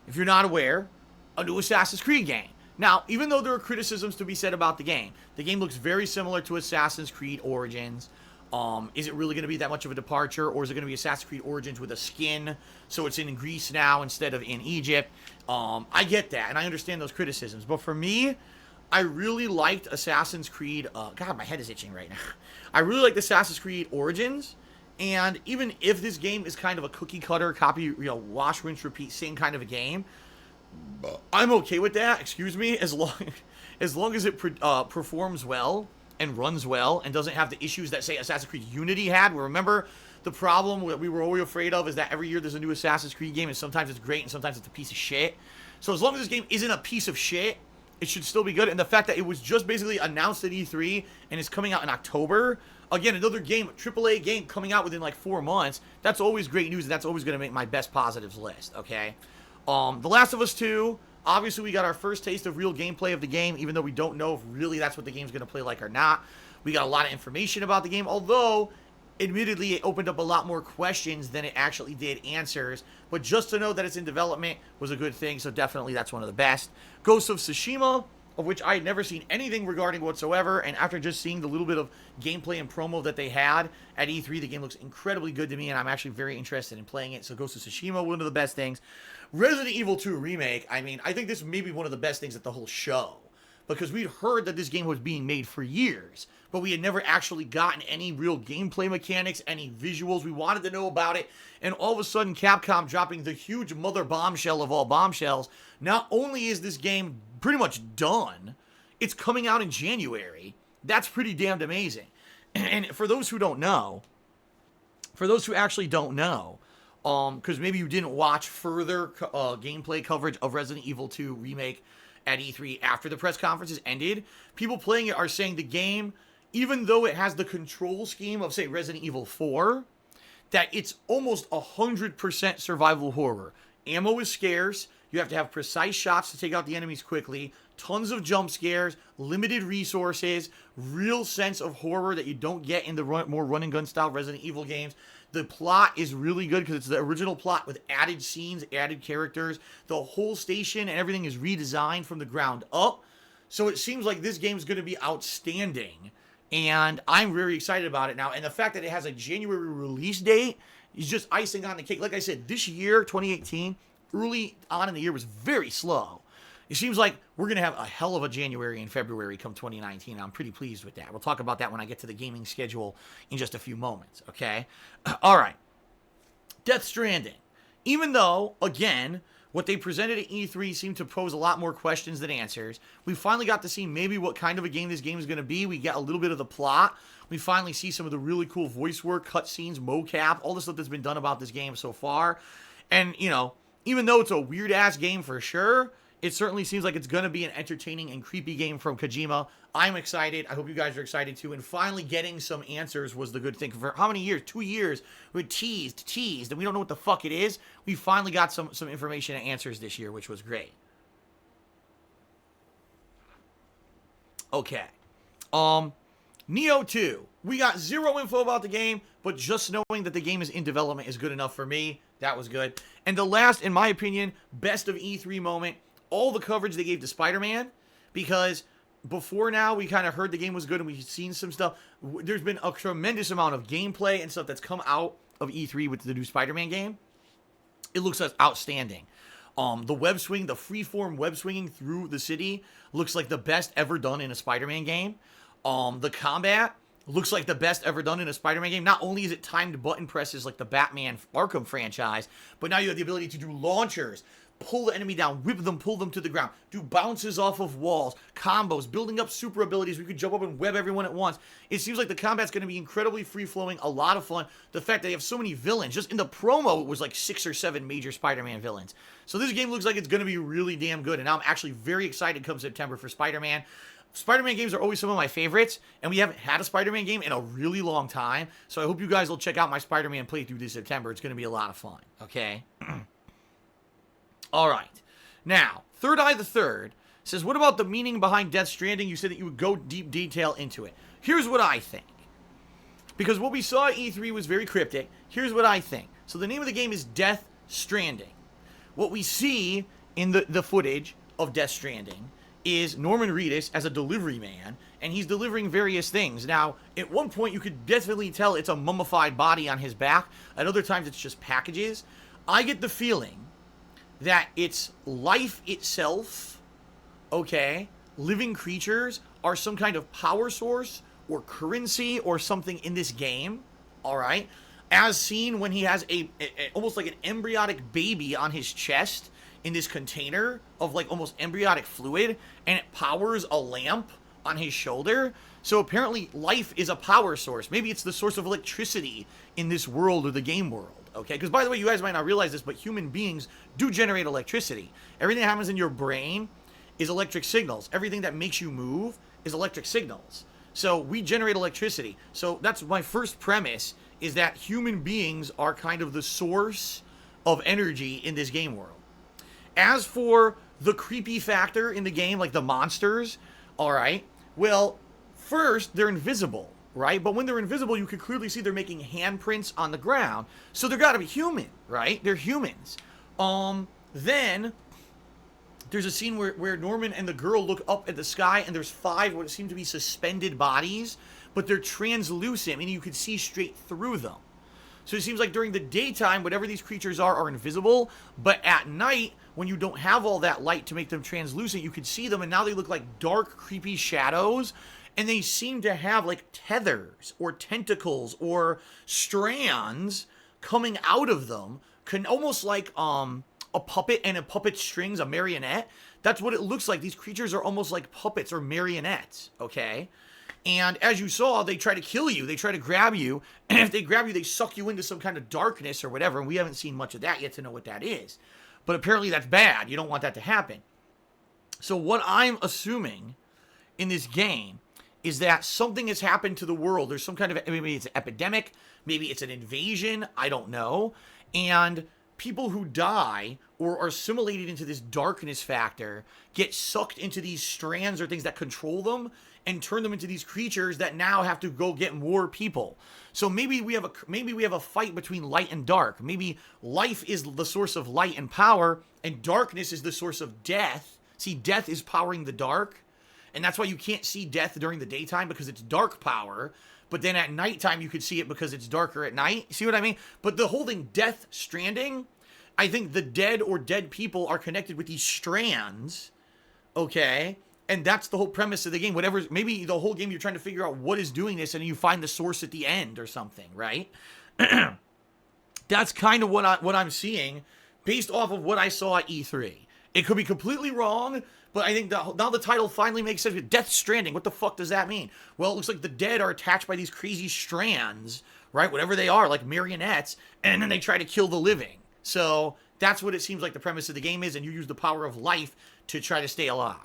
If you're not aware, a new Assassin's Creed game. Now, even though there are criticisms to be said about the game looks very similar to Assassin's Creed Origins. Is it really going to be that much of a departure, or is it going to be Assassin's Creed Origins with a skin, so it's in Greece now instead of in Egypt? I get that, and I understand those criticisms. But for me, I really liked Assassin's Creed. God, my head is itching right now. I really liked Assassin's Creed Origins. And even if this game is kind of a cookie cutter, copy, wash, rinse, repeat, same kind of a game, I'm okay with that. Excuse me, as long as it performs well and runs well and doesn't have the issues that, say, Assassin's Creed Unity had. Where, remember, the problem that we were always afraid of is that every year there's a new Assassin's Creed game, and sometimes it's great and sometimes it's a piece of shit. So as long as this game isn't a piece of shit, it should still be good. And the fact that it was just basically announced at E3 and is coming out in October. Again, another game, AAA game coming out within like 4 months. That's always great news, and that's always going to make my best positives list, okay? The Last of Us 2, obviously we got our first taste of real gameplay of the game, even though we don't know if really that's what the game's going to play like or not. We got a lot of information about the game, although, admittedly, it opened up a lot more questions than it actually did answers. But just to know that it's in development was a good thing, so definitely that's one of the best. Ghost of Tsushima, of which I had never seen anything regarding whatsoever, and after just seeing the little bit of gameplay and promo that they had at E3, the game looks incredibly good to me, and I'm actually very interested in playing it. So Ghost of Tsushima, one of the best things. Resident Evil 2 Remake, I mean, I think this may be one of the best things at the whole show, because we'd heard that this game was being made for years, but we had never actually gotten any real gameplay mechanics, any visuals. We wanted to know about it, and all of a sudden Capcom dropping the huge mother bombshell of all bombshells. Not only is this game pretty much done, it's coming out in January. That's pretty damned amazing. And for those who don't know, for those who actually don't know, because maybe you didn't watch further gameplay coverage of Resident Evil 2 Remake at E3 after the press conferences ended, people playing it are saying the game, even though it has the control scheme of, say, Resident Evil 4, that it's almost 100% survival horror. Ammo is scarce. You have to have precise shots to take out the enemies quickly. Tons of jump scares, limited resources, real sense of horror that you don't get in the more run-and-gun style Resident Evil games. The plot is really good because it's the original plot with added scenes, added characters. The whole station and everything is redesigned from the ground up. So it seems like this game is going to be outstanding. And I'm very excited about it now. And the fact that it has a January release date is just icing on the cake. Like I said, this year, 2018, early on in the year was very slow. It seems like we're going to have a hell of a January and February come 2019. I'm pretty pleased with that. We'll talk about that when I get to the gaming schedule in just a few moments, okay? All right. Death Stranding. Even though, again, what they presented at E3 seemed to pose a lot more questions than answers, we finally got to see maybe what kind of a game this game is going to be. We got a little bit of the plot. We finally see some of the really cool voice work, cutscenes, mocap, all the stuff that's been done about this game so far. And, even though it's a weird-ass game for sure, it certainly seems like it's going to be an entertaining and creepy game from Kojima. I'm excited. I hope you guys are excited too. And finally getting some answers was the good thing. For how many years? 2 years. We teased, and we don't know what the fuck it is. We finally got some information and answers this year, which was great. Okay. Neo 2. We got zero info about the game, but just knowing that the game is in development is good enough for me. That was good. And the last, in my opinion, best of E3 moment, all the coverage they gave to Spider-Man, because before now we kind of heard the game was good and we've seen some stuff. There's been a tremendous amount of gameplay and stuff that's come out of E3 with the new Spider-Man game. It looks outstanding. The web swing, the freeform web swinging through the city looks like the best ever done in a Spider-Man game. The combat looks like the best ever done in a Spider-Man game. Not only is it timed button presses like the Batman Arkham franchise, but now you have the ability to do launchers, pull the enemy down, whip them, pull them to the ground, do bounces off of walls, combos, building up super abilities. We could jump up and web everyone at once. It seems like the combat's going to be incredibly free-flowing, a lot of fun. The fact that they have so many villains, just in the promo, it was like 6 or 7 major Spider-Man villains. So this game looks like it's going to be really damn good, and I'm actually very excited come September for Spider-Man. Spider-Man games are always some of my favorites, and we haven't had a Spider-Man game in a really long time, so I hope you guys will check out my Spider-Man playthrough this September. It's going to be a lot of fun, okay? All right. Now, Third Eye the Third says, what about the meaning behind Death Stranding? You said that you would go deep detail into it. Here's what I think. Because what we saw at E3 was very cryptic. Here's what I think. So the name of the game is Death Stranding. What we see in the footage of Death Stranding is Norman Reedus as a delivery man, and he's delivering various things. Now, at one point, you could definitely tell it's a mummified body on his back. At other times, it's just packages. I get the feeling that it's life itself, okay? Living creatures are some kind of power source or currency or something in this game, all right? As seen when he has almost like an embryonic baby on his chest in this container of like almost embryonic fluid, and it powers a lamp on his shoulder. So apparently life is a power source. Maybe it's the source of electricity in this world or the game world, okay? Because by the way, you guys might not realize this, but human beings do generate electricity. Everything that happens in your brain is electric signals. Everything that makes you move is electric signals. So we generate electricity. So that's my first premise, is that human beings are kind of the source of energy in this game world. As for the creepy factor in the game, like the monsters, all right, well, first, they're invisible, right? But when they're invisible, you can clearly see they're making handprints on the ground. So they're got to be human, right? They're humans. Then there's a scene where Norman and the girl look up at the sky, and there's 5 what seem to be suspended bodies, but they're translucent, meaning you can see straight through them. So it seems like during the daytime, whatever these creatures are invisible, but at night, when you don't have all that light to make them translucent, you can see them, and now they look like dark, creepy shadows, and they seem to have like tethers or tentacles or strands coming out of them, almost like a puppet and a puppet strings, a marionette. That's what it looks like. These creatures are almost like puppets or marionettes, okay? And as you saw, they try to kill you. They try to grab you. And if they grab you, they suck you into some kind of darkness or whatever. And we haven't seen much of that yet to know what that is. But apparently that's bad. You don't want that to happen. So what I'm assuming in this game is that something has happened to the world. There's some kind of, maybe it's an epidemic. Maybe it's an invasion. I don't know. And people who die or are assimilated into this darkness factor get sucked into these strands or things that control them and turn them into these creatures that now have to go get more people. So maybe we have a fight between light and dark. Maybe life is the source of light and power, and darkness is the source of death. See, death is powering the dark, and that's why you can't see death during the daytime, because it's dark power. But then at nighttime you could see it because it's darker at night. See what I mean? But the whole thing, Death Stranding, I think the dead or dead people are connected with these strands, okay? And that's the whole premise of the game. Whatever, maybe the whole game you're trying to figure out what is doing this, and you find the source at the end or something, right? That's kind of what I'm seeing based off of what I saw at E3. It could be completely wrong, but I think now the title finally makes sense. Death Stranding, what the fuck does that mean? Well, it looks like the dead are attached by these crazy strands, right? Whatever they are, like marionettes, and then they try to kill the living. So that's what it seems like the premise of the game is, and you use the power of life to try to stay alive.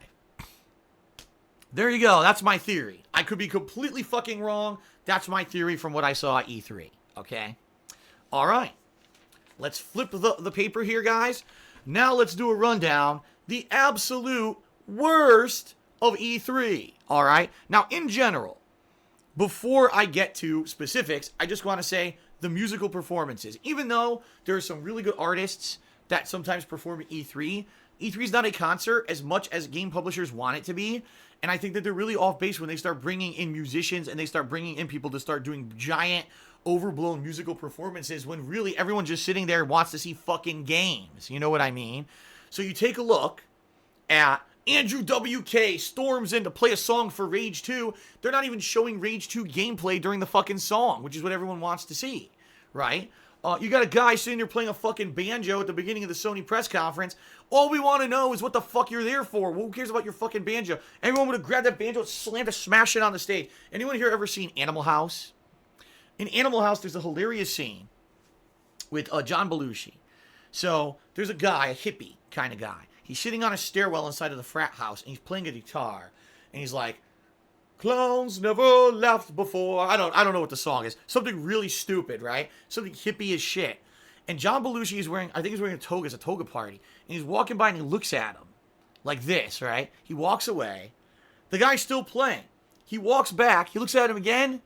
There you go. That's my theory. I could be completely fucking wrong. That's my theory from what I saw at E3. Okay? All right. Let's flip the paper here, guys. Now let's do a rundown. The absolute worst of E3. All right? Now, in general, before I get to specifics, I just want to say the musical performances. Even though there are some really good artists that sometimes perform at E3, E3 is not a concert as much as game publishers want it to be. And I think that they're really off base when they start bringing in musicians and they start bringing in people to start doing giant, overblown musical performances when really everyone just sitting there wants to see fucking games. You know what I mean? So you take a look at Andrew WK storms in to play a song for Rage 2. They're not even showing Rage 2 gameplay during the fucking song, which is what everyone wants to see, right? You got a guy sitting there playing a fucking banjo at the beginning of the Sony press conference. All we want to know is what the fuck you're there for. Who cares about your fucking banjo? Everyone would have grabbed that banjo, slammed it, smashed it on the stage. Anyone here ever seen Animal House? In Animal House, there's a hilarious scene with John Belushi. So there's a guy, a hippie kind of guy. He's sitting on a stairwell inside of the frat house, and he's playing a guitar. And he's like, clowns never laughed before. I don't know what the song is. Something really stupid, right? Something hippie as shit. And John Belushi is wearing, I think he's wearing a toga. It's a toga party. And he's walking by and he looks at him. Like this, right? He walks away. The guy's still playing. He walks back. He looks at him again.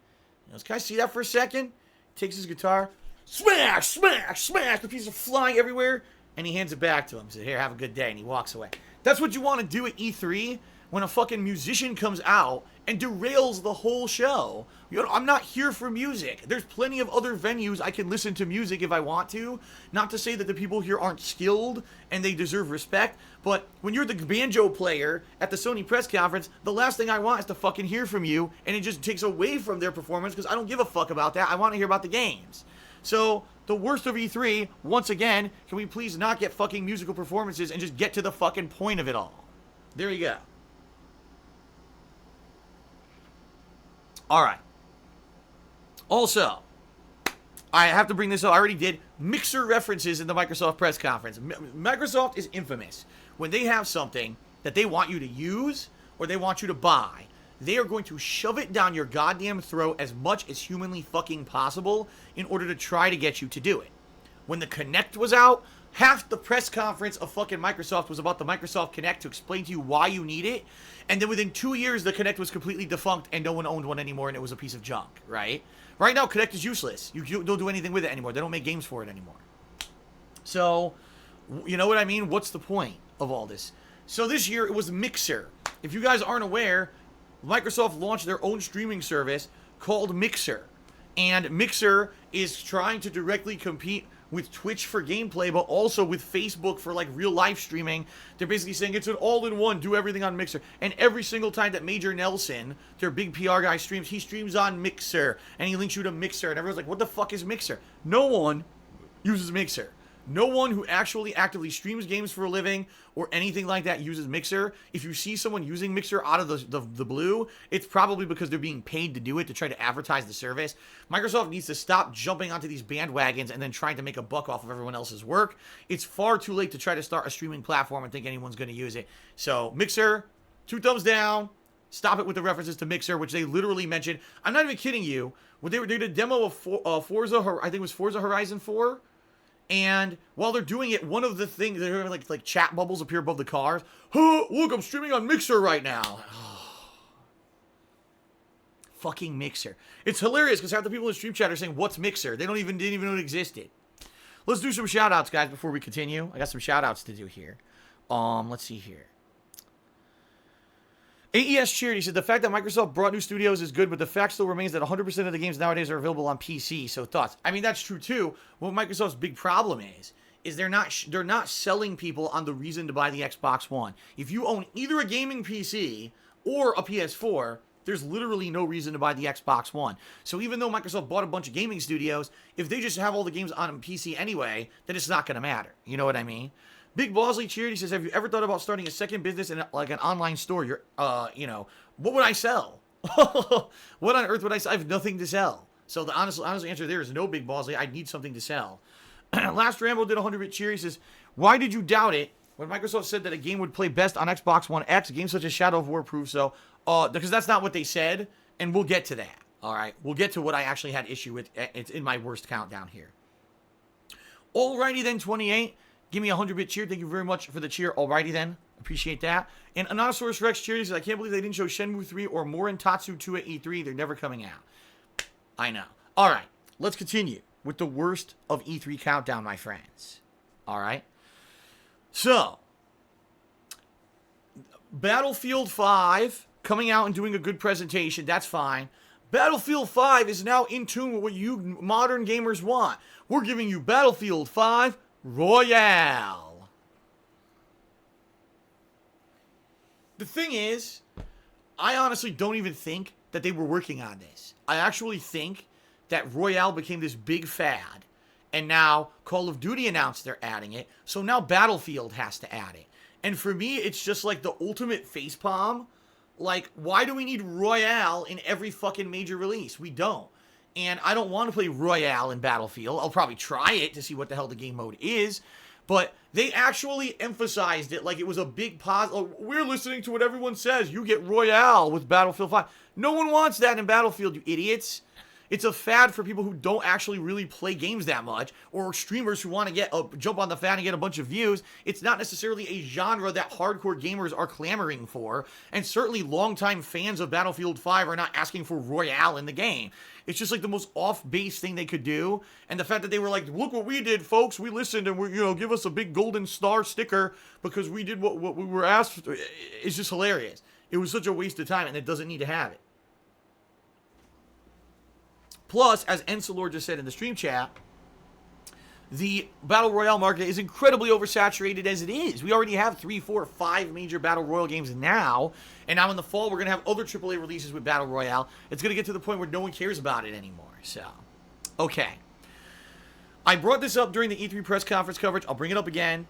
He goes, can I see that for a second? Takes his guitar. Smash, smash, smash. The pieces are flying everywhere. And he hands it back to him. He says, here, have a good day. And he walks away. That's what you want to do at E3 when a fucking musician comes out and derails the whole show. You know, I'm not here for music. There's plenty of other venues I can listen to music if I want to. Not to say that the people here aren't skilled and they deserve respect, but when you're the banjo player at the Sony press conference, the last thing I want is to fucking hear from you, and it just takes away from their performance because I don't give a fuck about that. I want to hear about the games. So, the worst of E3, once again, can we please not get fucking musical performances and just get to the fucking point of it all? There you go. Alright. Also, I have to bring this up. I already did. Mixer references in the Microsoft press conference. Microsoft is infamous. When they have something that they want you to use or they want you to buy, they are going to shove it down your goddamn throat as much as humanly fucking possible in order to try to get you to do it. When the Kinect was out, half the press conference of fucking Microsoft was about the Microsoft Kinect to explain to you why you need it. And then within 2 years, the Kinect was completely defunct and no one owned one anymore and it was a piece of junk, right? Right now, Kinect is useless. You don't do anything with it anymore. They don't make games for it anymore. So, you know what I mean? What's the point of all this? So this year, it was Mixer. If you guys aren't aware, Microsoft launched their own streaming service called Mixer. And Mixer is trying to directly compete with Twitch for gameplay, but also with Facebook for like real live streaming. They're basically saying it's an all-in-one, do everything on Mixer. And every single time that Major Nelson, their big PR guy, streams, he streams on Mixer. And he links you to Mixer. And everyone's like, what the fuck is Mixer? No one uses Mixer. No one who actually actively streams games for a living or anything like that uses Mixer. If you see someone using Mixer out of the blue, it's probably because they're being paid to do it, to try to advertise the service. Microsoft needs to stop jumping onto these bandwagons and then trying to make a buck off of everyone else's work. It's far too late to try to start a streaming platform and think anyone's going to use it. So, Mixer, 2 thumbs down. Stop it with the references to Mixer, which they literally mentioned. I'm not even kidding you. When they did a demo of Forza, I think it was Forza Horizon 4. And while they're doing it, one of the things, they're having like chat bubbles appear above the cars. Oh, look, I'm streaming on Mixer right now. Fucking Mixer. It's hilarious because half the people in the stream chat are saying, what's Mixer? They didn't even know it existed. Let's do some shout outs, guys, before we continue. I got some shout outs to do here. Let's see here. AES Charity said, the fact that Microsoft brought new studios is good, but the fact still remains that 100% of the games nowadays are available on PC. So thoughts? I mean, that's true too. What Microsoft's big problem is they're not selling people on the reason to buy the Xbox One. If you own either a gaming PC or a PS4, there's literally no reason to buy the Xbox One. So even though Microsoft bought a bunch of gaming studios, if they just have all the games on a PC anyway, then it's not going to matter. You know what I mean? Big Bosley Charity says, have you ever thought about starting a second business in like an online store? What would I sell? What on earth would I sell? I have nothing to sell. So the honest answer there is no, Big Bosley. I need something to sell. Last Rambo did 100-bit cheer. He says, why did you doubt it when Microsoft said that a game would play best on Xbox One X? Games such as Shadow of War prove so. Because that's not what they said, and we'll get to that. All right, we'll get to what I actually had issue with. It's in my worst countdown here. Alrighty then, 28. Give me a 100-bit cheer. Thank you very much for the cheer. Alrighty then. Appreciate that. And Anonymous Rex cheer says, I can't believe they didn't show Shenmue 3 or Morin Tatsu 2 at E3. They're never coming out. I know. Alright. Let's continue with the worst of E3 countdown, my friends. Alright. So, Battlefield 5 coming out and doing a good presentation. That's fine. Battlefield 5 is now in tune with what you modern gamers want. We're giving you Battlefield 5 Royale. The thing is, I honestly don't even think that they were working on this. I actually think that Royale became this big fad, And now Call of Duty announced they're adding it. So now Battlefield has to add it. And for me, it's just like the ultimate facepalm. Like, why do we need Royale in every fucking major release? We don't. And I don't want to play Royale in Battlefield. I'll probably try it to see what the hell the game mode is. But they actually emphasized it like it was a big positive. We're listening to what everyone says. You get Royale with Battlefield 5. No one wants that in Battlefield, you idiots. It's a fad for people who don't actually really play games that much, or streamers who want to get jump on the fan and get a bunch of views. It's not necessarily a genre that hardcore gamers are clamoring for, and certainly longtime fans of Battlefield 5 are not asking for Royale in the game. It's just like the most off-base thing they could do, and the fact that they were like, look what we did, folks, we listened, and we, give us a big golden star sticker because we did what we were asked. It's just hilarious. It was such a waste of time, and it doesn't need to have it. Plus, as Encelor just said in the stream chat, the Battle Royale market is incredibly oversaturated as it is. We already have 3, 4, 5 major Battle Royale games now, and now in the fall we're going to have other AAA releases with Battle Royale. It's going to get to the point where no one cares about it anymore. So, okay. I brought this up during the E3 press conference coverage. I'll bring it up again.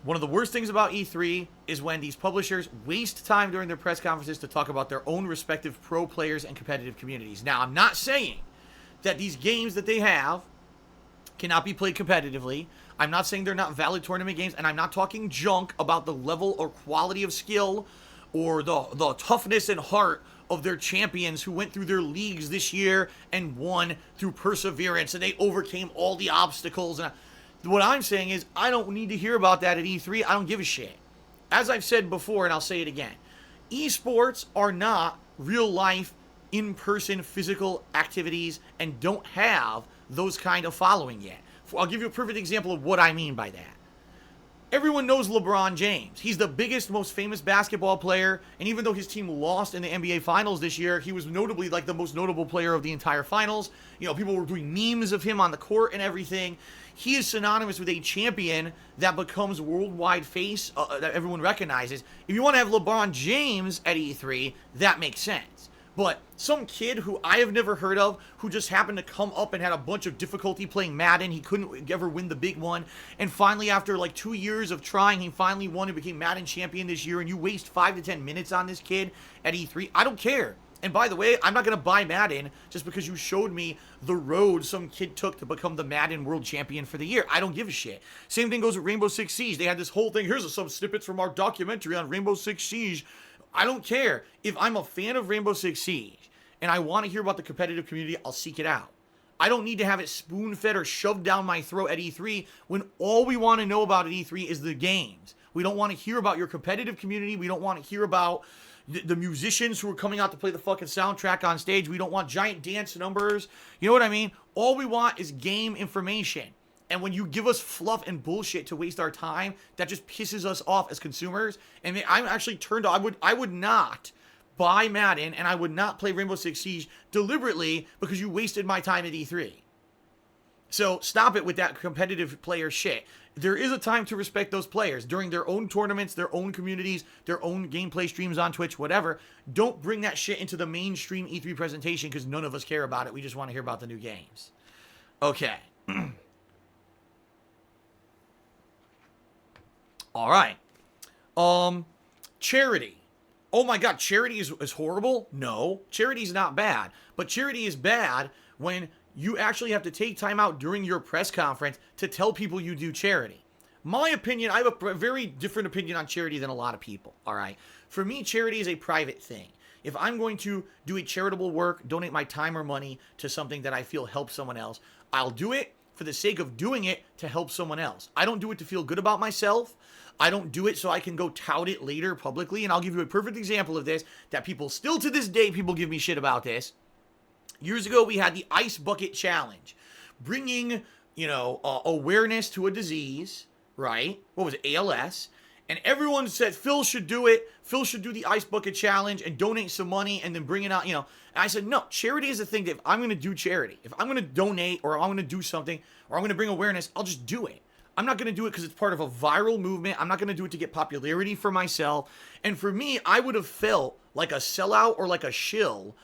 One of the worst things about E3 is when these publishers waste time during their press conferences to talk about their own respective pro players and competitive communities. Now, I'm not saying that these games that they have cannot be played competitively. I'm not saying they're not valid tournament games, and I'm not talking junk about the level or quality of skill or the toughness and heart of their champions who went through their leagues this year and won through perseverance, and they overcame all the obstacles. And what I'm saying is, I don't need to hear about that at E3. I don't give a shit. As I've said before, and I'll say it again, esports are not real life, in-person physical activities and don't have those kind of following yet. I'll give you a perfect example of what I mean by that. Everyone knows LeBron James. He's the biggest, most famous basketball player, and even though his team lost in the NBA Finals this year, he was notably like the most notable player of the entire Finals. People were doing memes of him on the court and everything. He is synonymous with a champion that becomes worldwide face that everyone recognizes. If you want to have LeBron James at E3, that makes sense. But some kid who I have never heard of, who just happened to come up and had a bunch of difficulty playing Madden, he couldn't ever win the big one, and finally after like 2 years of trying, he finally won and became Madden champion this year, and you waste 5 to 10 minutes on this kid at E3, I don't care. And by the way, I'm not going to buy Madden just because you showed me the road some kid took to become the Madden world champion for the year. I don't give a shit. Same thing goes with Rainbow Six Siege. They had this whole thing. Here's some snippets from our documentary on Rainbow Six Siege. I don't care. If I'm a fan of Rainbow Six Siege and I want to hear about the competitive community, I'll seek it out. I don't need to have it spoon-fed or shoved down my throat at E3 when all we want to know about at E3 is the games. We don't want to hear about your competitive community. We don't want to hear about the musicians who are coming out to play the fucking soundtrack on stage. We don't want giant dance numbers. You know what I mean? All we want is game information. And when you give us fluff and bullshit to waste our time, that just pisses us off as consumers. And I'm actually turned on. I would not buy Madden, and I would not play Rainbow Six Siege deliberately because you wasted my time at E3. So stop it with that competitive player shit. There is a time to respect those players during their own tournaments, their own communities, their own gameplay streams on Twitch, whatever. Don't bring that shit into the mainstream E3 presentation because none of us care about it. We just want to hear about the new games. Okay. All right. Charity. Oh my God, charity is horrible? No, charity is not bad. But charity is bad when you actually have to take time out during your press conference to tell people you do charity. My opinion, I have a very different opinion on charity than a lot of people, all right? For me, charity is a private thing. If I'm going to do a charitable work, donate my time or money to something that I feel helps someone else, I'll do it for the sake of doing it to help someone else. I don't do it to feel good about myself. I don't do it so I can go tout it later publicly. And I'll give you a perfect example of this that people still to this day, people give me shit about this. Years ago, we had the Ice Bucket Challenge, bringing, awareness to a disease, right? What was it, ALS? And everyone said Phil should do it. Phil should do the Ice Bucket Challenge and donate some money and then bring it out, And I said, no, charity is a thing that if I'm going to do charity, if I'm going to donate or I'm going to do something or I'm going to bring awareness, I'll just do it. I'm not going to do it because it's part of a viral movement. I'm not going to do it to get popularity for myself. And for me, I would have felt like a sellout or like a shill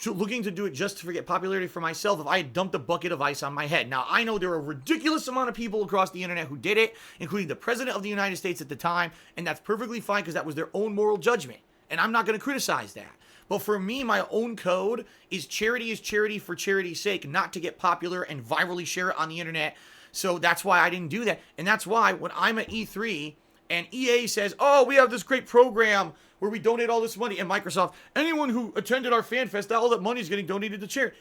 looking to do it just to get popularity for myself if I had dumped a bucket of ice on my head. Now, I know there are a ridiculous amount of people across the internet who did it, including the president of the United States at the time, and that's perfectly fine because that was their own moral judgment, and I'm not going to criticize that. But for me, my own code is charity for charity's sake, not to get popular and virally share it on the internet. So that's why I didn't do that. And that's why when I'm at E3 and EA says, oh, we have this great program where we donate all this money, and Microsoft, anyone who attended our fan fest, all that money is getting donated to charity.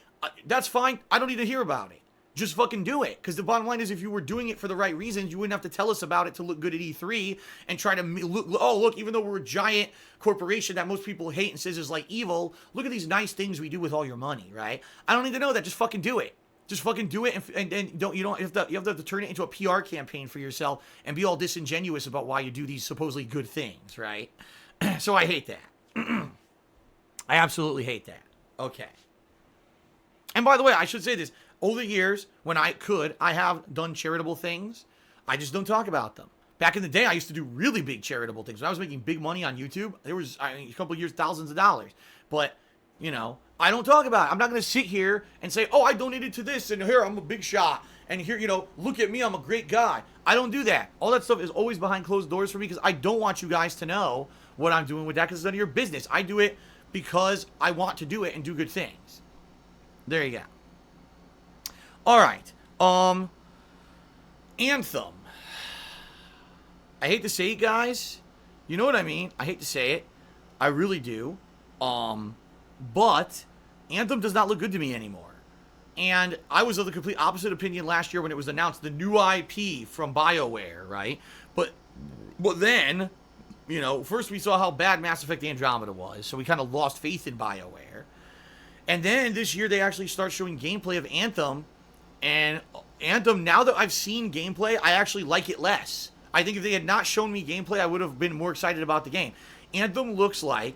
That's fine. I don't need to hear about it. Just fucking do it. Because the bottom line is, if you were doing it for the right reasons, you wouldn't have to tell us about it to look good at E3 and try to look, even though we're a giant corporation that most people hate and says is like evil, look at these nice things we do with all your money, right? I don't need to know that. Just fucking do it. Just fucking do it, and you have to turn it into a PR campaign for yourself and be all disingenuous about why you do these supposedly good things, right? So I hate that. I absolutely hate that. Okay. And by the way, I should say this. Over the years, when I have done charitable things. I just don't talk about them. Back in the day, I used to do really big charitable things. When I was making big money on YouTube, there was, a couple of years, thousands of dollars. But, I don't talk about it. I'm not going to sit here and say, oh, I donated to this, and here, I'm a big shot. And here, look at me, I'm a great guy. I don't do that. All that stuff is always behind closed doors for me because I don't want you guys to know what I'm doing with that because it's none of your business. I do it because I want to do it and do good things. There you go. All right. Anthem. I hate to say it, guys. You know what I mean? I hate to say it. I really do. But Anthem does not look good to me anymore. And I was of the complete opposite opinion last year when it was announced, the new IP from BioWare, right? But then, first we saw how bad Mass Effect Andromeda was, so we kind of lost faith in BioWare. And then this year they actually start showing gameplay of Anthem, and Anthem, now that I've seen gameplay, I actually like it less. I think if they had not shown me gameplay, I would have been more excited about the game. Anthem looks like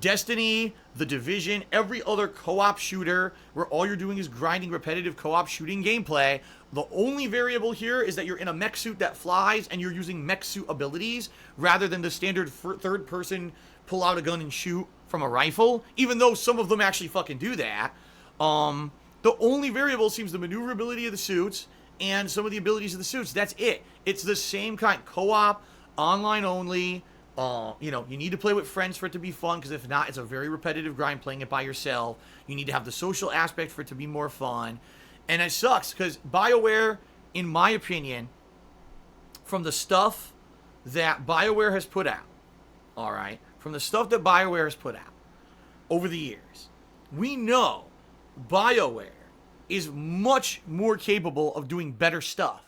Destiny, The Division, every other co-op shooter where all you're doing is grinding repetitive co-op shooting gameplay. The only variable here is that you're in a mech suit that flies and you're using mech suit abilities rather than the standard third person pull out a gun and shoot from a rifle, even though some of them actually fucking do that. The only variable seems the maneuverability of the suits and some of the abilities of the suits. That's it. It's the same kind, co-op, online only. You need to play with friends for it to be fun, because if not, it's a very repetitive grind playing it by yourself. You need to have the social aspect for it to be more fun. And it sucks, because BioWare, in my opinion, from the stuff that BioWare has put out, from the stuff that BioWare has put out over the years, we know BioWare is much more capable of doing better stuff.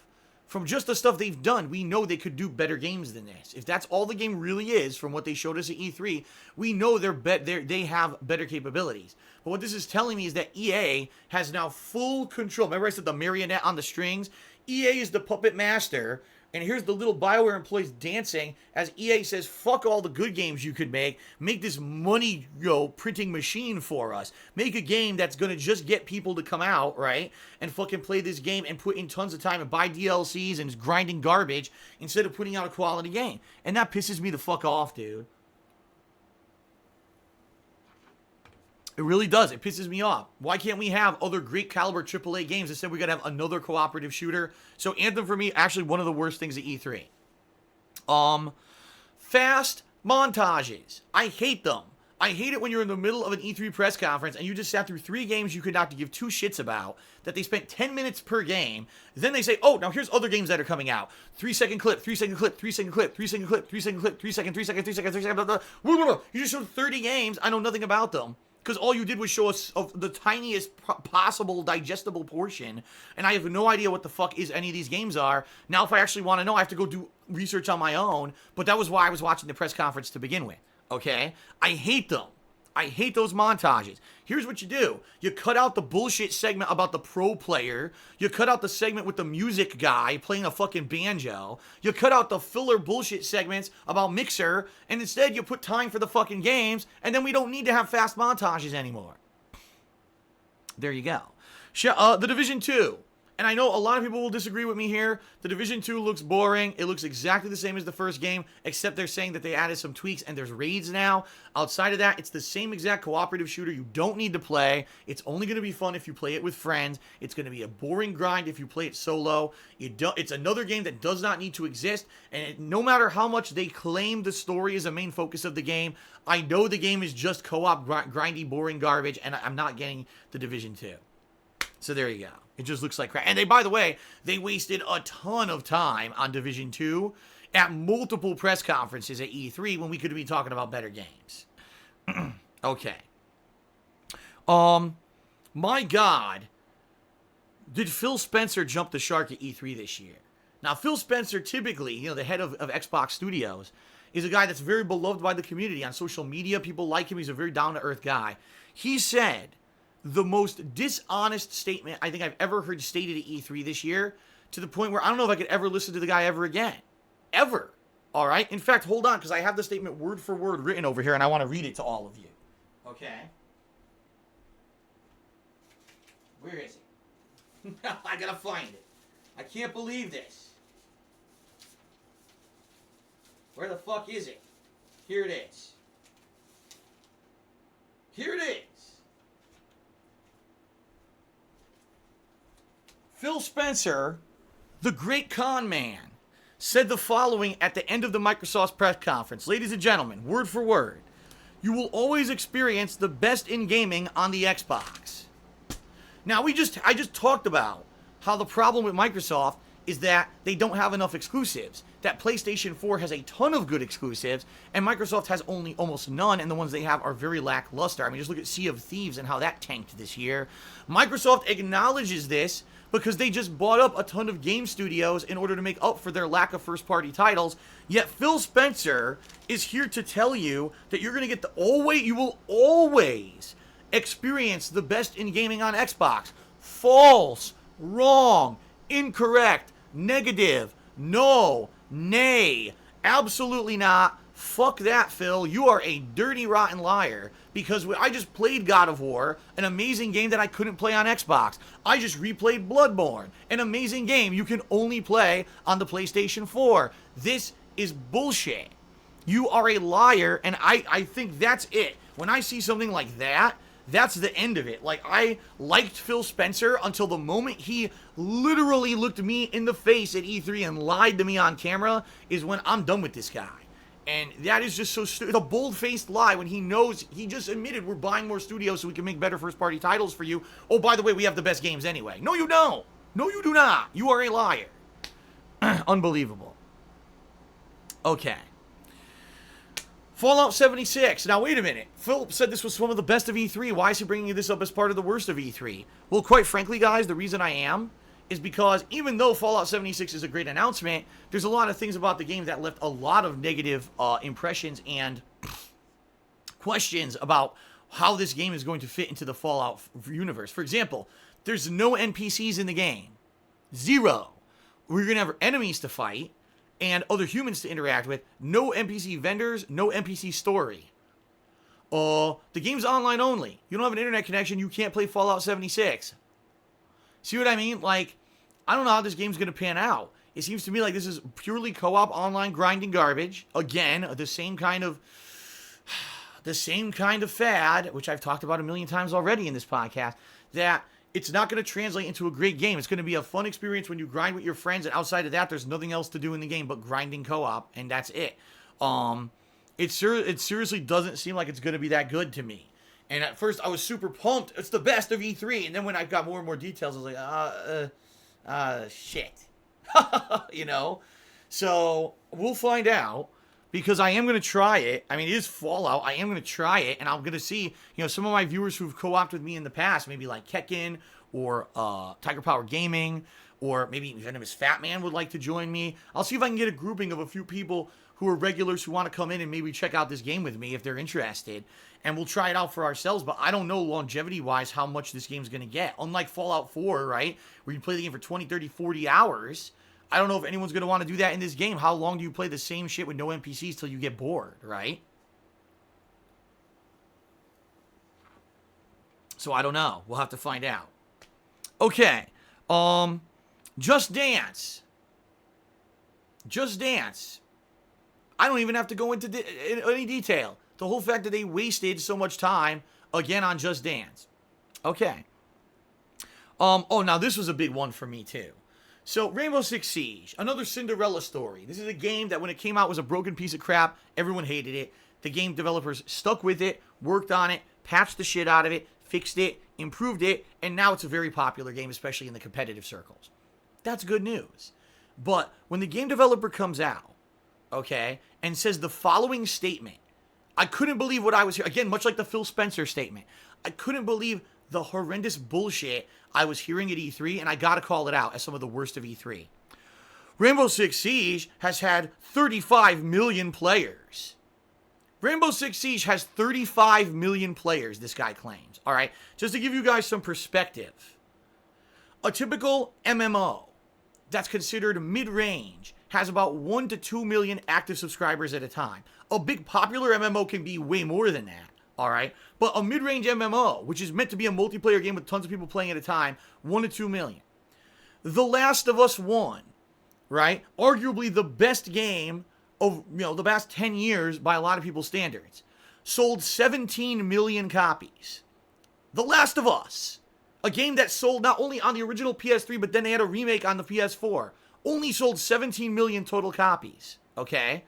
From just the stuff they've done, we know they could do better games than this. If that's all the game really is, from what they showed us at E3, we know they have better capabilities. But what this is telling me is that EA has now full control. Remember I said the marionette on the strings? EA is the puppet master, and here's the little BioWare employees dancing as EA says, fuck all the good games you could make this money, printing machine for us. Make a game that's gonna just get people to come out, right, and fucking play this game and put in tons of time and buy DLCs and grinding garbage instead of putting out a quality game. And that pisses me the fuck off, dude. It really does. It pisses me off. Why can't we have other great caliber AAA games? Instead, we got to have another cooperative shooter. So Anthem, for me, actually one of the worst things at E3. Fast montages. I hate them. I hate it when you're in the middle of an E3 press conference and you just sat through 3 games you could not give 2 shits about, that they spent 10 minutes per game. Then they say, oh, now here's other games that are coming out. 3-second clip, 3-second clip, 3-second clip, 3-second clip, 3-second clip, 3-second, 3-second, 3-second, 3-second, blah, blah, blah. You just showed 30 games. I know nothing about them. Because all you did was show us of the tiniest possible digestible portion, and I have no idea what the fuck any of these games are. Now, if I actually want to know, I have to go do research on my own, but that was why I was watching the press conference to begin with, okay? I hate them. I hate those montages. Here's what you do. You cut out the bullshit segment about the pro player. You cut out the segment with the music guy playing a fucking banjo. You cut out the filler bullshit segments about Mixer, and instead you put time for the fucking games, and then we don't need to have fast montages anymore. There you go. The Division 2. And I know a lot of people will disagree with me here. The Division 2 looks boring. It looks exactly the same as the first game, except they're saying that they added some tweaks and there's raids now. Outside of that, it's the same exact cooperative shooter you don't need to play. It's only going to be fun if you play it with friends. It's going to be a boring grind if you play it solo. It's another game that does not need to exist. And no matter how much they claim the story is a main focus of the game, I know the game is just co-op grindy, boring garbage, and I'm not getting the Division 2. So there you go. It just looks like crap. And by the way, they wasted a ton of time on Division 2 at multiple press conferences at E3 when we could be talking about better games. Okay. My God, did Phil Spencer jump the shark at E3 this year? Now, Phil Spencer, typically, the head of Xbox Studios, is a guy that's very beloved by the community on social media. People like him. He's a very down-to-earth guy. He said the most dishonest statement I think I've ever heard stated at E3 this year, to the point where I don't know if I could ever listen to the guy ever again. Ever. All right? In fact, hold on, because I have the statement word for word written over here, and I want to read it to all of you. Okay? Where is it? I gotta find it. I can't believe this. Where the fuck is it? Here it is. Here it is. Phil Spencer, the great con man, said the following at the end of the Microsoft's press conference. Ladies and gentlemen, word for word. You will always experience the best in gaming on the Xbox. Now, I just talked about how the problem with Microsoft is that they don't have enough exclusives. That PlayStation 4 has a ton of good exclusives, and Microsoft has only almost none, and the ones they have are very lackluster. I mean, just look at Sea of Thieves and how that tanked this year. Microsoft acknowledges this because they just bought up a ton of game studios in order to make up for their lack of first-party titles. Yet Phil Spencer is here to tell you that you're going to get you will always experience the best in gaming on Xbox. False, wrong, incorrect, negative, no, nay, absolutely not. Fuck that, Phil. You are a dirty, rotten liar. Because I just played God of War, an amazing game that I couldn't play on Xbox. I just replayed Bloodborne, an amazing game you can only play on the PlayStation 4. This is bullshit. You are a liar, and I think that's it. When I see something like that, that's the end of it. Like, I liked Phil Spencer until the moment he literally looked me in the face at E3 and lied to me on camera is when I'm done with this guy. And that is just so stupid. A bold-faced lie when he knows, he just admitted we're buying more studios so we can make better first-party titles for you. Oh, by the way, we have the best games anyway. No, you don't. No, you do not. You are a liar. Unbelievable. Okay. Fallout 76. Now, wait a minute. Phil said this was one of the best of E3. Why is he bringing this up as part of the worst of E3? Well, quite frankly, guys, the reason I am is because even though Fallout 76 is a great announcement, there's a lot of things about the game that left a lot of negative impressions and questions about how this game is going to fit into the Fallout universe. For example, there's no NPCs in the game. Zero. We're going to have enemies to fight and other humans to interact with. No NPC vendors, no NPC story. The game's online only. You don't have an internet connection, you can't play Fallout 76. See what I mean? Like, I don't know how this game's going to pan out. It seems to me like this is purely co-op online grinding garbage. Again, the same kind of fad, which I've talked about a million times already in this podcast, that it's not going to translate into a great game. It's going to be a fun experience when you grind with your friends, and outside of that, there's nothing else to do in the game but grinding co-op, and that's it. It seriously doesn't seem like it's going to be that good to me. And at first, I was super pumped. It's the best of E3. And then when I got more and more details, I was like, shit. You know? So, we'll find out. Because I am going to try it. I mean, it is Fallout. I am going to try it. And I'm going to see, some of my viewers who've co-opted with me in the past, maybe like Kekin or Tiger Power Gaming, or maybe Venomous Fat Man would like to join me. I'll see if I can get a grouping of a few people who are regulars who want to come in and maybe check out this game with me if they're interested. And we'll try it out for ourselves, but I don't know longevity-wise how much this game's going to get. Unlike Fallout 4, right, where you play the game for 20, 30, 40 hours, I don't know if anyone's going to want to do that in this game. How long do you play the same shit with no NPCs till you get bored, right? So I don't know. We'll have to find out. Okay. Just Dance. Just Dance. I don't even have to go into any detail. The whole fact that they wasted so much time, again, on Just Dance. Okay. Oh, now this was a big one for me, too. So, Rainbow Six Siege, another Cinderella story. This is a game that when it came out was a broken piece of crap. Everyone hated it. The game developers stuck with it, worked on it, patched the shit out of it, fixed it, improved it, and now it's a very popular game, especially in the competitive circles. That's good news. But when the game developer comes out, okay, and says the following statement, I couldn't believe what I was hearing. Again, much like the Phil Spencer statement, I couldn't believe the horrendous bullshit I was hearing at E3, and I gotta call it out as some of the worst of E3. Rainbow Six Siege has had 35 million players. Rainbow Six Siege has 35 million players, this guy claims. All right, just to give you guys some perspective. A typical MMO that's considered mid-range has about 1 to 2 million active subscribers at a time. A big popular MMO can be way more than that. All right, but a mid-range MMO, which is meant to be a multiplayer game with tons of people playing at a time, 1 to 2 million. The Last of Us 1, right? Arguably the best game of, the past 10 years by a lot of people's standards. Sold 17 million copies. The Last of Us, a game that sold not only on the original PS3, but then they had a remake on the PS4, only sold 17 million total copies, okay?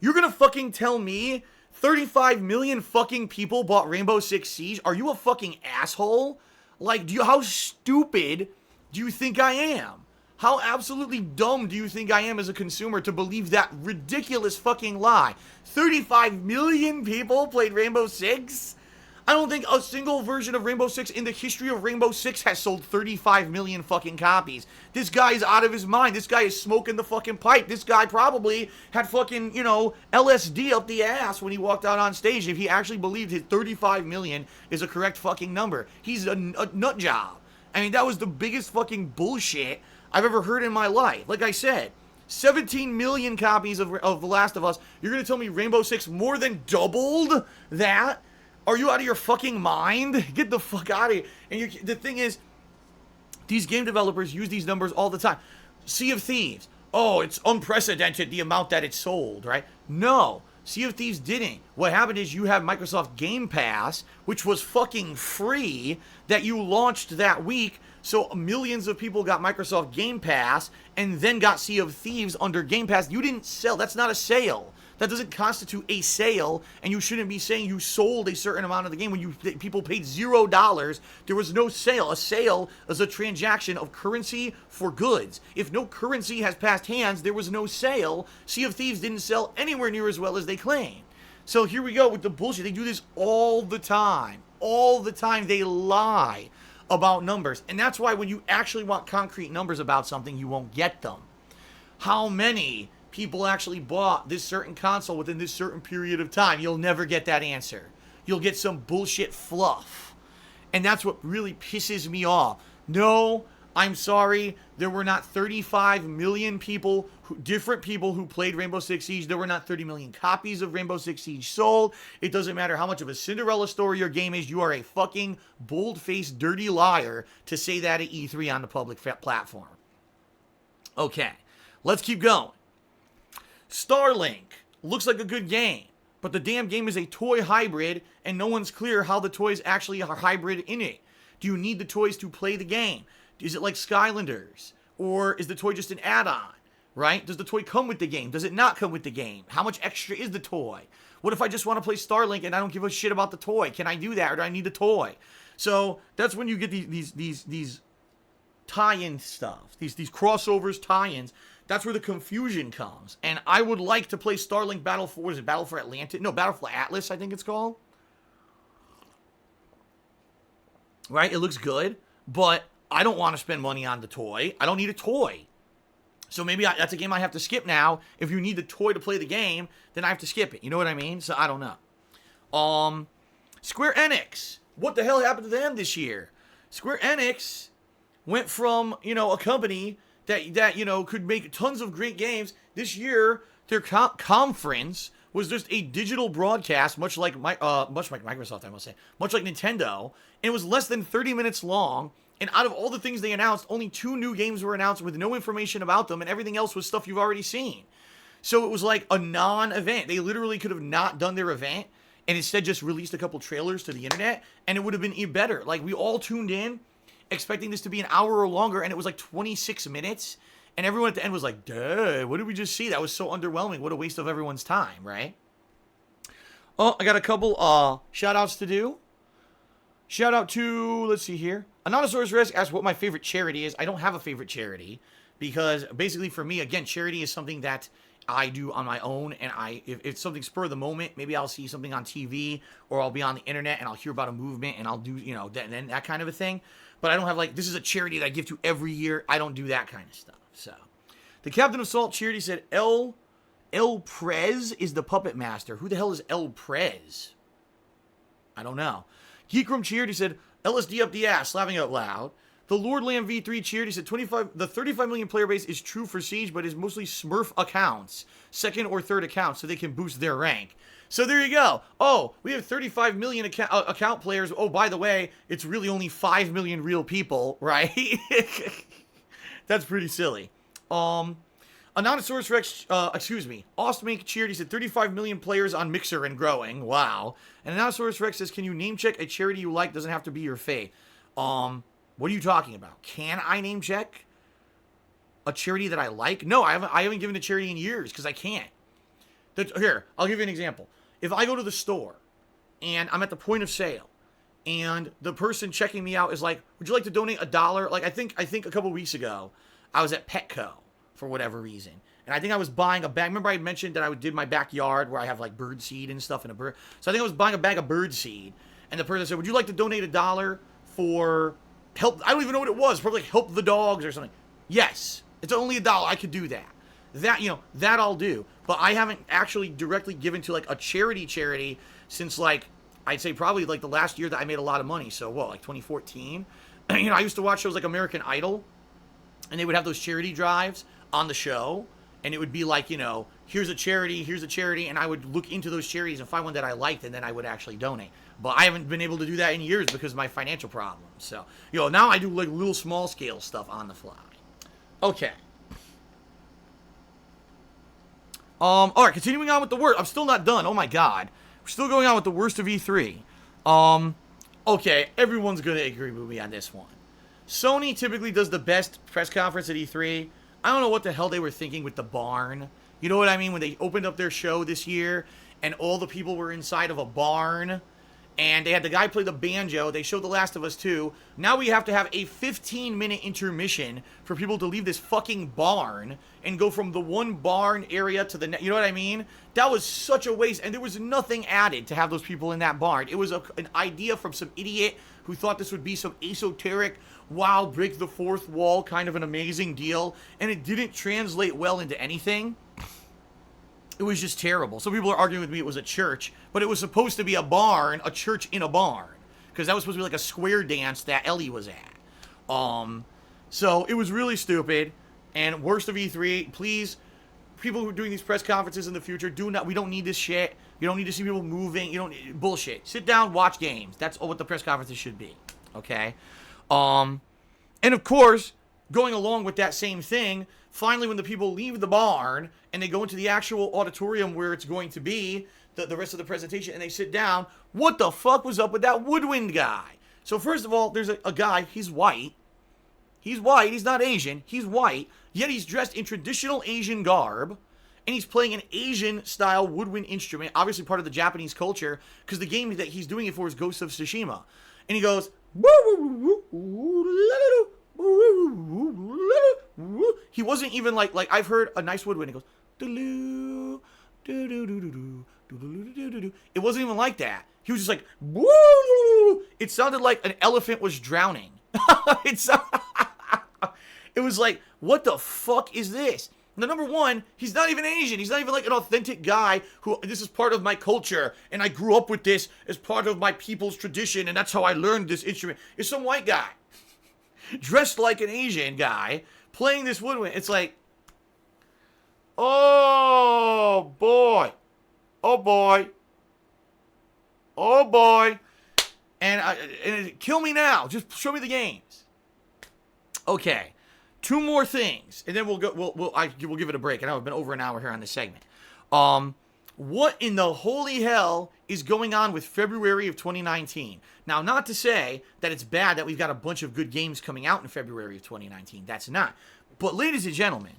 You're gonna fucking tell me 35 million fucking people bought Rainbow Six Siege? Are you a fucking asshole? Like, how stupid do you think I am? How absolutely dumb do you think I am as a consumer to believe that ridiculous fucking lie? 35 million people played Rainbow Six? I don't think a single version of Rainbow Six in the history of Rainbow Six has sold 35 million fucking copies. This guy is out of his mind. This guy is smoking the fucking pipe. This guy probably had fucking, LSD up the ass when he walked out on stage if he actually believed his 35 million is a correct fucking number. He's a nut job. I mean, that was the biggest fucking bullshit I've ever heard in my life. Like I said, 17 million copies of The Last of Us. You're going to tell me Rainbow Six more than doubled that? Are you out of your fucking mind? Get the fuck out of here. And the thing is, these game developers use these numbers all the time. Sea of Thieves. Oh, it's unprecedented the amount that it sold, right? No, Sea of Thieves didn't. What happened is you have Microsoft Game Pass, which was fucking free, that you launched that week. So millions of people got Microsoft Game Pass and then got Sea of Thieves under Game Pass. You didn't sell. That's not a sale. That doesn't constitute a sale, and you shouldn't be saying you sold a certain amount of the game when people paid $0. There was no sale. A sale is a transaction of currency for goods. If no currency has passed hands, there was no sale. Sea of Thieves didn't sell anywhere near as well as they claim. So here we go with the bullshit. They do this all the time. All the time. They lie about numbers. And that's why when you actually want concrete numbers about something, you won't get them. How many people actually bought this certain console within this certain period of time? You'll never get that answer. You'll get some bullshit fluff. And that's what really pisses me off. No, I'm sorry. There were not 35 million people, different people who played Rainbow Six Siege. There were not 30 million copies of Rainbow Six Siege sold. It doesn't matter how much of a Cinderella story your game is. You are a fucking bold-faced, dirty liar to say that at E3 on the public platform. Okay, let's keep going. Starlink looks like a good game, but the damn game is a toy hybrid, and no one's clear how the toys actually are hybrid in it. Do you need the toys to play the game? Is it like Skylanders? Or is the toy just an add-on, right? Does the toy come with the game? Does it not come with the game? How much extra is the toy? What if I just want to play Starlink and I don't give a shit about the toy? Can I do that, or do I need the toy? So that's when you get these tie-in stuff, these crossovers, tie-ins. That's where the confusion comes. And I would like to play Starlink Battle for, what is it, Battle for Atlantis? No, Battle for Atlas, I think it's called. Right? It looks good, but I don't want to spend money on the toy. I don't need a toy. So maybe that's a game I have to skip now. If you need the toy to play the game, then I have to skip it. You know what I mean? So I don't know. Square Enix. What the hell happened to them this year? Square Enix went from, a company that could make tons of great games. This year, their conference was just a digital broadcast, much like Microsoft, I must say, much like Nintendo. And it was less than 30 minutes long. And out of all the things they announced, only 2 new games were announced with no information about them, and everything else was stuff you've already seen. So it was like a non-event. They literally could have not done their event and instead just released a couple trailers to the internet, and it would have been even better. Like, we all tuned in expecting this to be an hour or longer, and it was like 26 minutes, and everyone at the end was like, duh, what did we just see? That was so underwhelming. What a waste of everyone's time, right? Oh, I got a couple shout-outs to do. Shout out to, let's see here. Anonymosaurus Rex asked what my favorite charity is. I don't have a favorite charity because basically for me, again, charity is something that I do on my own, and if it's something spur of the moment, maybe I'll see something on TV or I'll be on the internet and I'll hear about a movement and I'll do, that kind of a thing. But I don't have like, this is a charity that I give to every year. I don't do that kind of stuff. So the Captain of Salt charity said El Prez is the puppet master. Who the hell is El Prez? I don't know. Geek Room cheered. He said, LSD up the ass, laughing out loud. The Lord Lamb V3 cheered. He said, the 35 million player base is true for Siege, but is mostly Smurf accounts, second or third accounts, so they can boost their rank. So there you go. Oh, we have 35 million account players. Oh, by the way, it's really only 5 million real people, right? That's pretty silly. Anonymosaurus Rex, Ostmink cheered. He said 35 million players on Mixer and growing. Wow. And Anonymosaurus Rex says, can you name check a charity you like? Doesn't have to be your fave. What are you talking about? Can I name check a charity that I like? No, I haven't given a charity in years because I can't. Here, I'll give you an example. If I go to the store and I'm at the point of sale and the person checking me out is like, would you like to donate $1? Like, I think a couple weeks ago, I was at Petco for whatever reason. And I think I was buying a bag. Remember I mentioned that I did my backyard where I have like bird seed and stuff in a bird. So I think I was buying a bag of bird seed. And the person said, would you like to donate $1 for help? I don't even know what it was. Probably like help the dogs or something. Yes. It's only $1. I could do that. That I'll do. But I haven't actually directly given to like a charity since like, I'd say probably like the last year that I made a lot of money. So what, like 2014? I used to watch shows like American Idol. And they would have those charity drives on the show. And it would be like, here's a charity. And I would look into those charities and find one that I liked. And then I would actually donate. But I haven't been able to do that in years because of my financial problems. So, now I do like little small scale stuff on the fly. Okay. All right, continuing on with the worst. I'm still not done. Oh my God. We're still going on with the worst of E3. Okay, everyone's going to agree with me on this one. Sony typically does the best press conference at E3. I don't know what the hell they were thinking with the barn. You know what I mean? When they opened up their show this year and all the people were inside of a barn and they had the guy play the banjo. They showed The Last of Us 2. Now we have to have a 15-minute intermission for people to leave this fucking barn and go from the one barn area to the next. You know what I mean? That was such a waste, and there was nothing added to have those people in that barn. It was an idea from some idiot who thought this would be some esoteric, wow, break the fourth wall kind of an amazing deal, and it didn't translate well into anything. It was just terrible. Some people are arguing with me it was a church, but it was supposed to be a barn, a church in a barn, because that was supposed to be like a square dance that Ellie was at. So it was really stupid. And worst of E3, please, people who are doing these press conferences in the future, we don't need this shit. You don't need to see people moving. Bullshit. Sit down, watch games. That's what the press conferences should be. Okay? And of course, going along with that same thing, finally when the people leave the barn and they go into the actual auditorium where it's going to be, the rest of the presentation, and they sit down, what the fuck was up with that woodwind guy? So first of all, there's a guy, he's white. He's white, he's not Asian, he's white, yet he's dressed in traditional Asian garb, and he's playing an Asian-style woodwind instrument, obviously part of the Japanese culture, because the game that he's doing it for is Ghost of Tsushima. And he goes, he wasn't even like I've heard a nice woodwind. He goes, doo doo doo doo doo doo doo. It wasn't even like that. He was just like, woo. It sounded like an elephant was drowning. It was like, what the fuck is this? Now, number one, he's not even Asian. He's not even like an authentic guy who, this is part of my culture, and I grew up with this as part of my people's tradition, and that's how I learned this instrument. It's some white guy dressed like an Asian guy playing this woodwind. It's like, oh boy, oh boy, oh boy, and kill me now. Just show me the games. Okay, two more things, and then we'll go. We'll give it a break. I know I've been over an hour here on this segment. What in the holy hell is going on with February of 2019? Now, not to say that it's bad that we've got a bunch of good games coming out in February of 2019. That's not. But, ladies and gentlemen,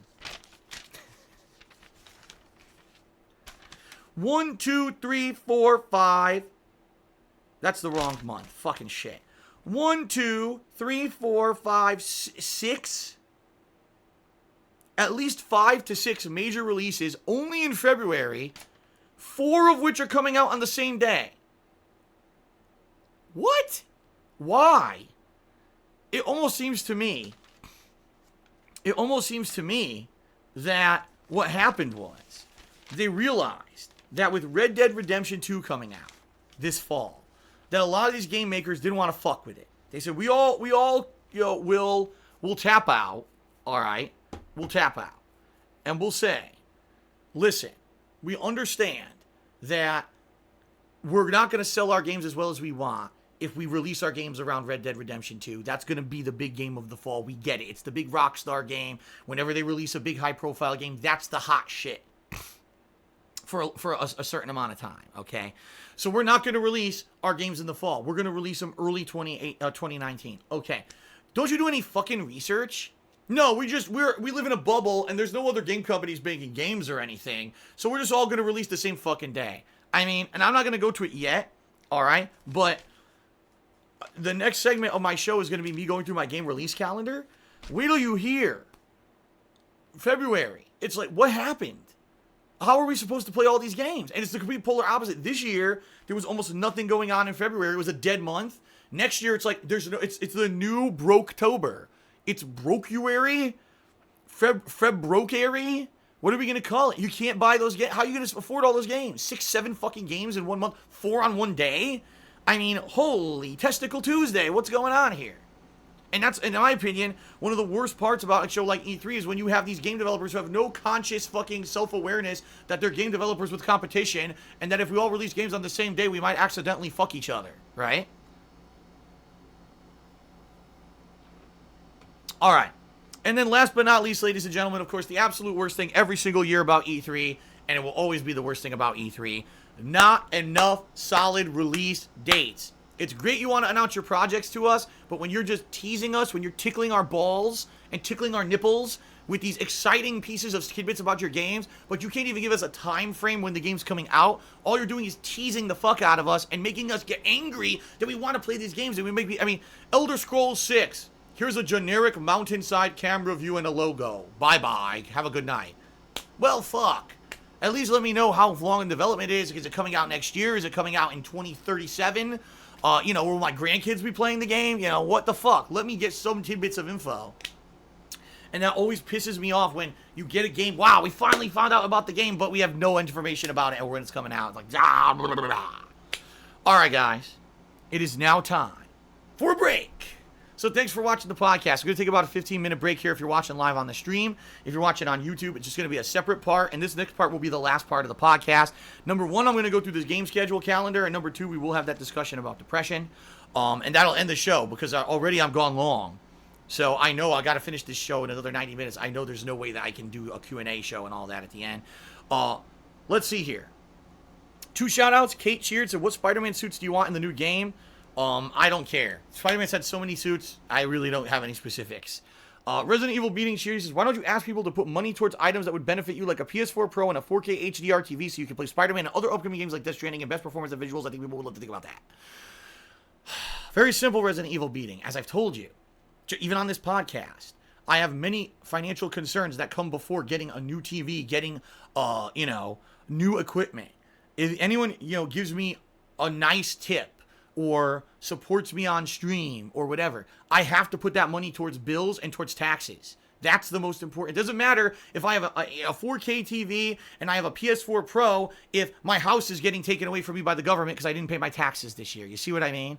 1, 2, 3, 4, 5. That's the wrong month. Fucking shit. 1, 2, 3, 4, 5, 6. At least 5 to 6 major releases only in February, 4 of which are coming out on the same day. What? Why? It almost seems to me that what happened was they realized that with Red Dead Redemption 2 coming out this fall, that a lot of these game makers didn't want to fuck with it. They said, we all, we'll tap out, all right? We'll tap out. And we'll say, listen, we understand that we're not going to sell our games as well as we want if we release our games around Red Dead Redemption 2. That's going to be the big game of the fall. We get it. It's the big Rockstar game. Whenever they release a big high-profile game, that's the hot shit for a certain amount of time, okay? So we're not going to release our games in the fall. We're going to release them early 2019. Okay. Don't you do any fucking research? No, we live in a bubble, and there's no other game companies making games or anything, so we're just all going to release the same fucking day. I mean, and I'm not going to go to it yet, all right? But the next segment of my show is going to be me going through my game release calendar. Wait till you hear February. It's like, what happened? How are we supposed to play all these games? And it's the complete polar opposite. This year, there was almost nothing going on in February. It was a dead month. Next year, it's like, it's the new Broketober. It's Brokuary? Febrokeary? What are we going to call it? You can't buy those games. How are you going to afford all those games? 6, 7 fucking games in 1 month? 4 on 1 day? I mean, holy Testicle Tuesday. What's going on here? And that's, in my opinion, one of the worst parts about a show like E3 is when you have these game developers who have no conscious fucking self-awareness that they're game developers with competition, and that if we all release games on the same day, we might accidentally fuck each other, right? All right. And then last but not least, ladies and gentlemen, of course, the absolute worst thing every single year about E3, and it will always be the worst thing about E3, not enough solid release dates. It's great you want to announce your projects to us, but when you're just teasing us, when you're tickling our balls and tickling our nipples with these exciting pieces of tidbits about your games, but you can't even give us a time frame when the game's coming out, all you're doing is teasing the fuck out of us and making us get angry that we want to play these games. And Elder Scrolls 6, here's a generic mountainside camera view and a logo. Bye-bye. Have a good night. Well, fuck. At least let me know how long in development it is. Is it coming out next year? Is it coming out in 2037? Will my grandkids be playing the game? What the fuck? Let me get some tidbits of info. And that always pisses me off when you get a game. Wow, we finally found out about the game, but we have no information about it or when it's coming out. It's like, blah, blah, blah, blah. All right, guys. It is now time for a break. So thanks for watching the podcast. We're going to take about a 15-minute break here if you're watching live on the stream. If you're watching on YouTube, it's just going to be a separate part, and this next part will be the last part of the podcast. Number 1, I'm going to go through this game schedule calendar, and number 2, we will have that discussion about depression, and that'll end the show because already I'm gone long. So I know I got to finish this show in another 90 minutes. I know there's no way that I can do a Q&A show and all that at the end. Let's see here. 2 shout-outs. Kate cheered, said, what Spider-Man suits do you want in the new game? I don't care. Spider-Man's had so many suits, I really don't have any specifics. Resident Evil Beating series says, why don't you ask people to put money towards items that would benefit you, like a PS4 Pro and a 4K HDR TV, so you can play Spider-Man and other upcoming games like Death Stranding and best performance and visuals? I think people would love to think about that. Very simple, Resident Evil Beating. As I've told you, even on this podcast, I have many financial concerns that come before getting a new TV, getting, new equipment. If anyone, gives me a nice tip, or supports me on stream or whatever, I have to put that money towards bills and towards taxes. That's the most important. It doesn't matter if I have a 4K TV and I have a PS4 Pro if my house is getting taken away from me by the government because I didn't pay my taxes this year. You see what I mean?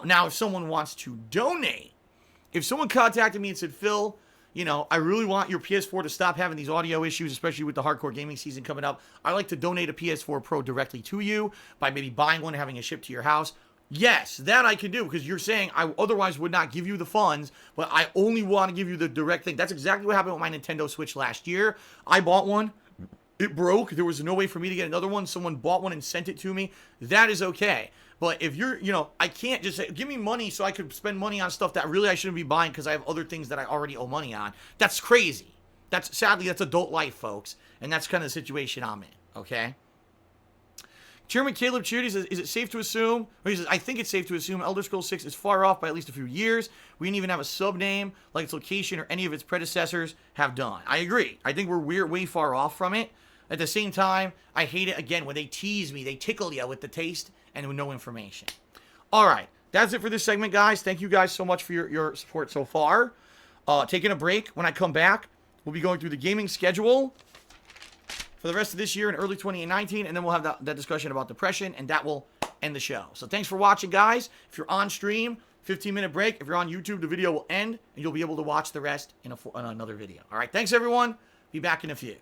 Now, if someone wants to donate, if someone contacted me and said, Phil, I really want your PS4 to stop having these audio issues, especially with the hardcore gaming season coming up, I'd like to donate a PS4 Pro directly to you by maybe buying one and having it shipped to your house. Yes, that I can do because you're saying I otherwise would not give you the funds, but I only want to give you the direct thing. That's exactly what happened with my Nintendo Switch last year. I bought one. It broke. There was no way for me to get another one. Someone bought one and sent it to me. That is okay. But if you're, I can't just say, give me money so I could spend money on stuff that really I shouldn't be buying because I have other things that I already owe money on. That's crazy. Sadly, that's adult life, folks. And that's kind of the situation I'm in, okay? Chairman Caleb Charity says, is it safe to assume, or he says, I think it's safe to assume Elder Scrolls 6 is far off by at least a few years. We didn't even have a sub-name like its location or any of its predecessors have done. I agree. I think we're way far off from it. At the same time, I hate it, again, when they tease me. They tickle you with the taste and with no information. All right. That's it for this segment, guys. Thank you guys so much for your support so far. Taking a break. When I come back, we'll be going through the gaming schedule for the rest of this year and early 2019, and then we'll have that discussion about depression, and that will end the show. So thanks for watching, guys. If you're on stream, 15-minute break. If you're on YouTube, the video will end, and you'll be able to watch the rest in another video. All right, thanks, everyone. Be back in a few.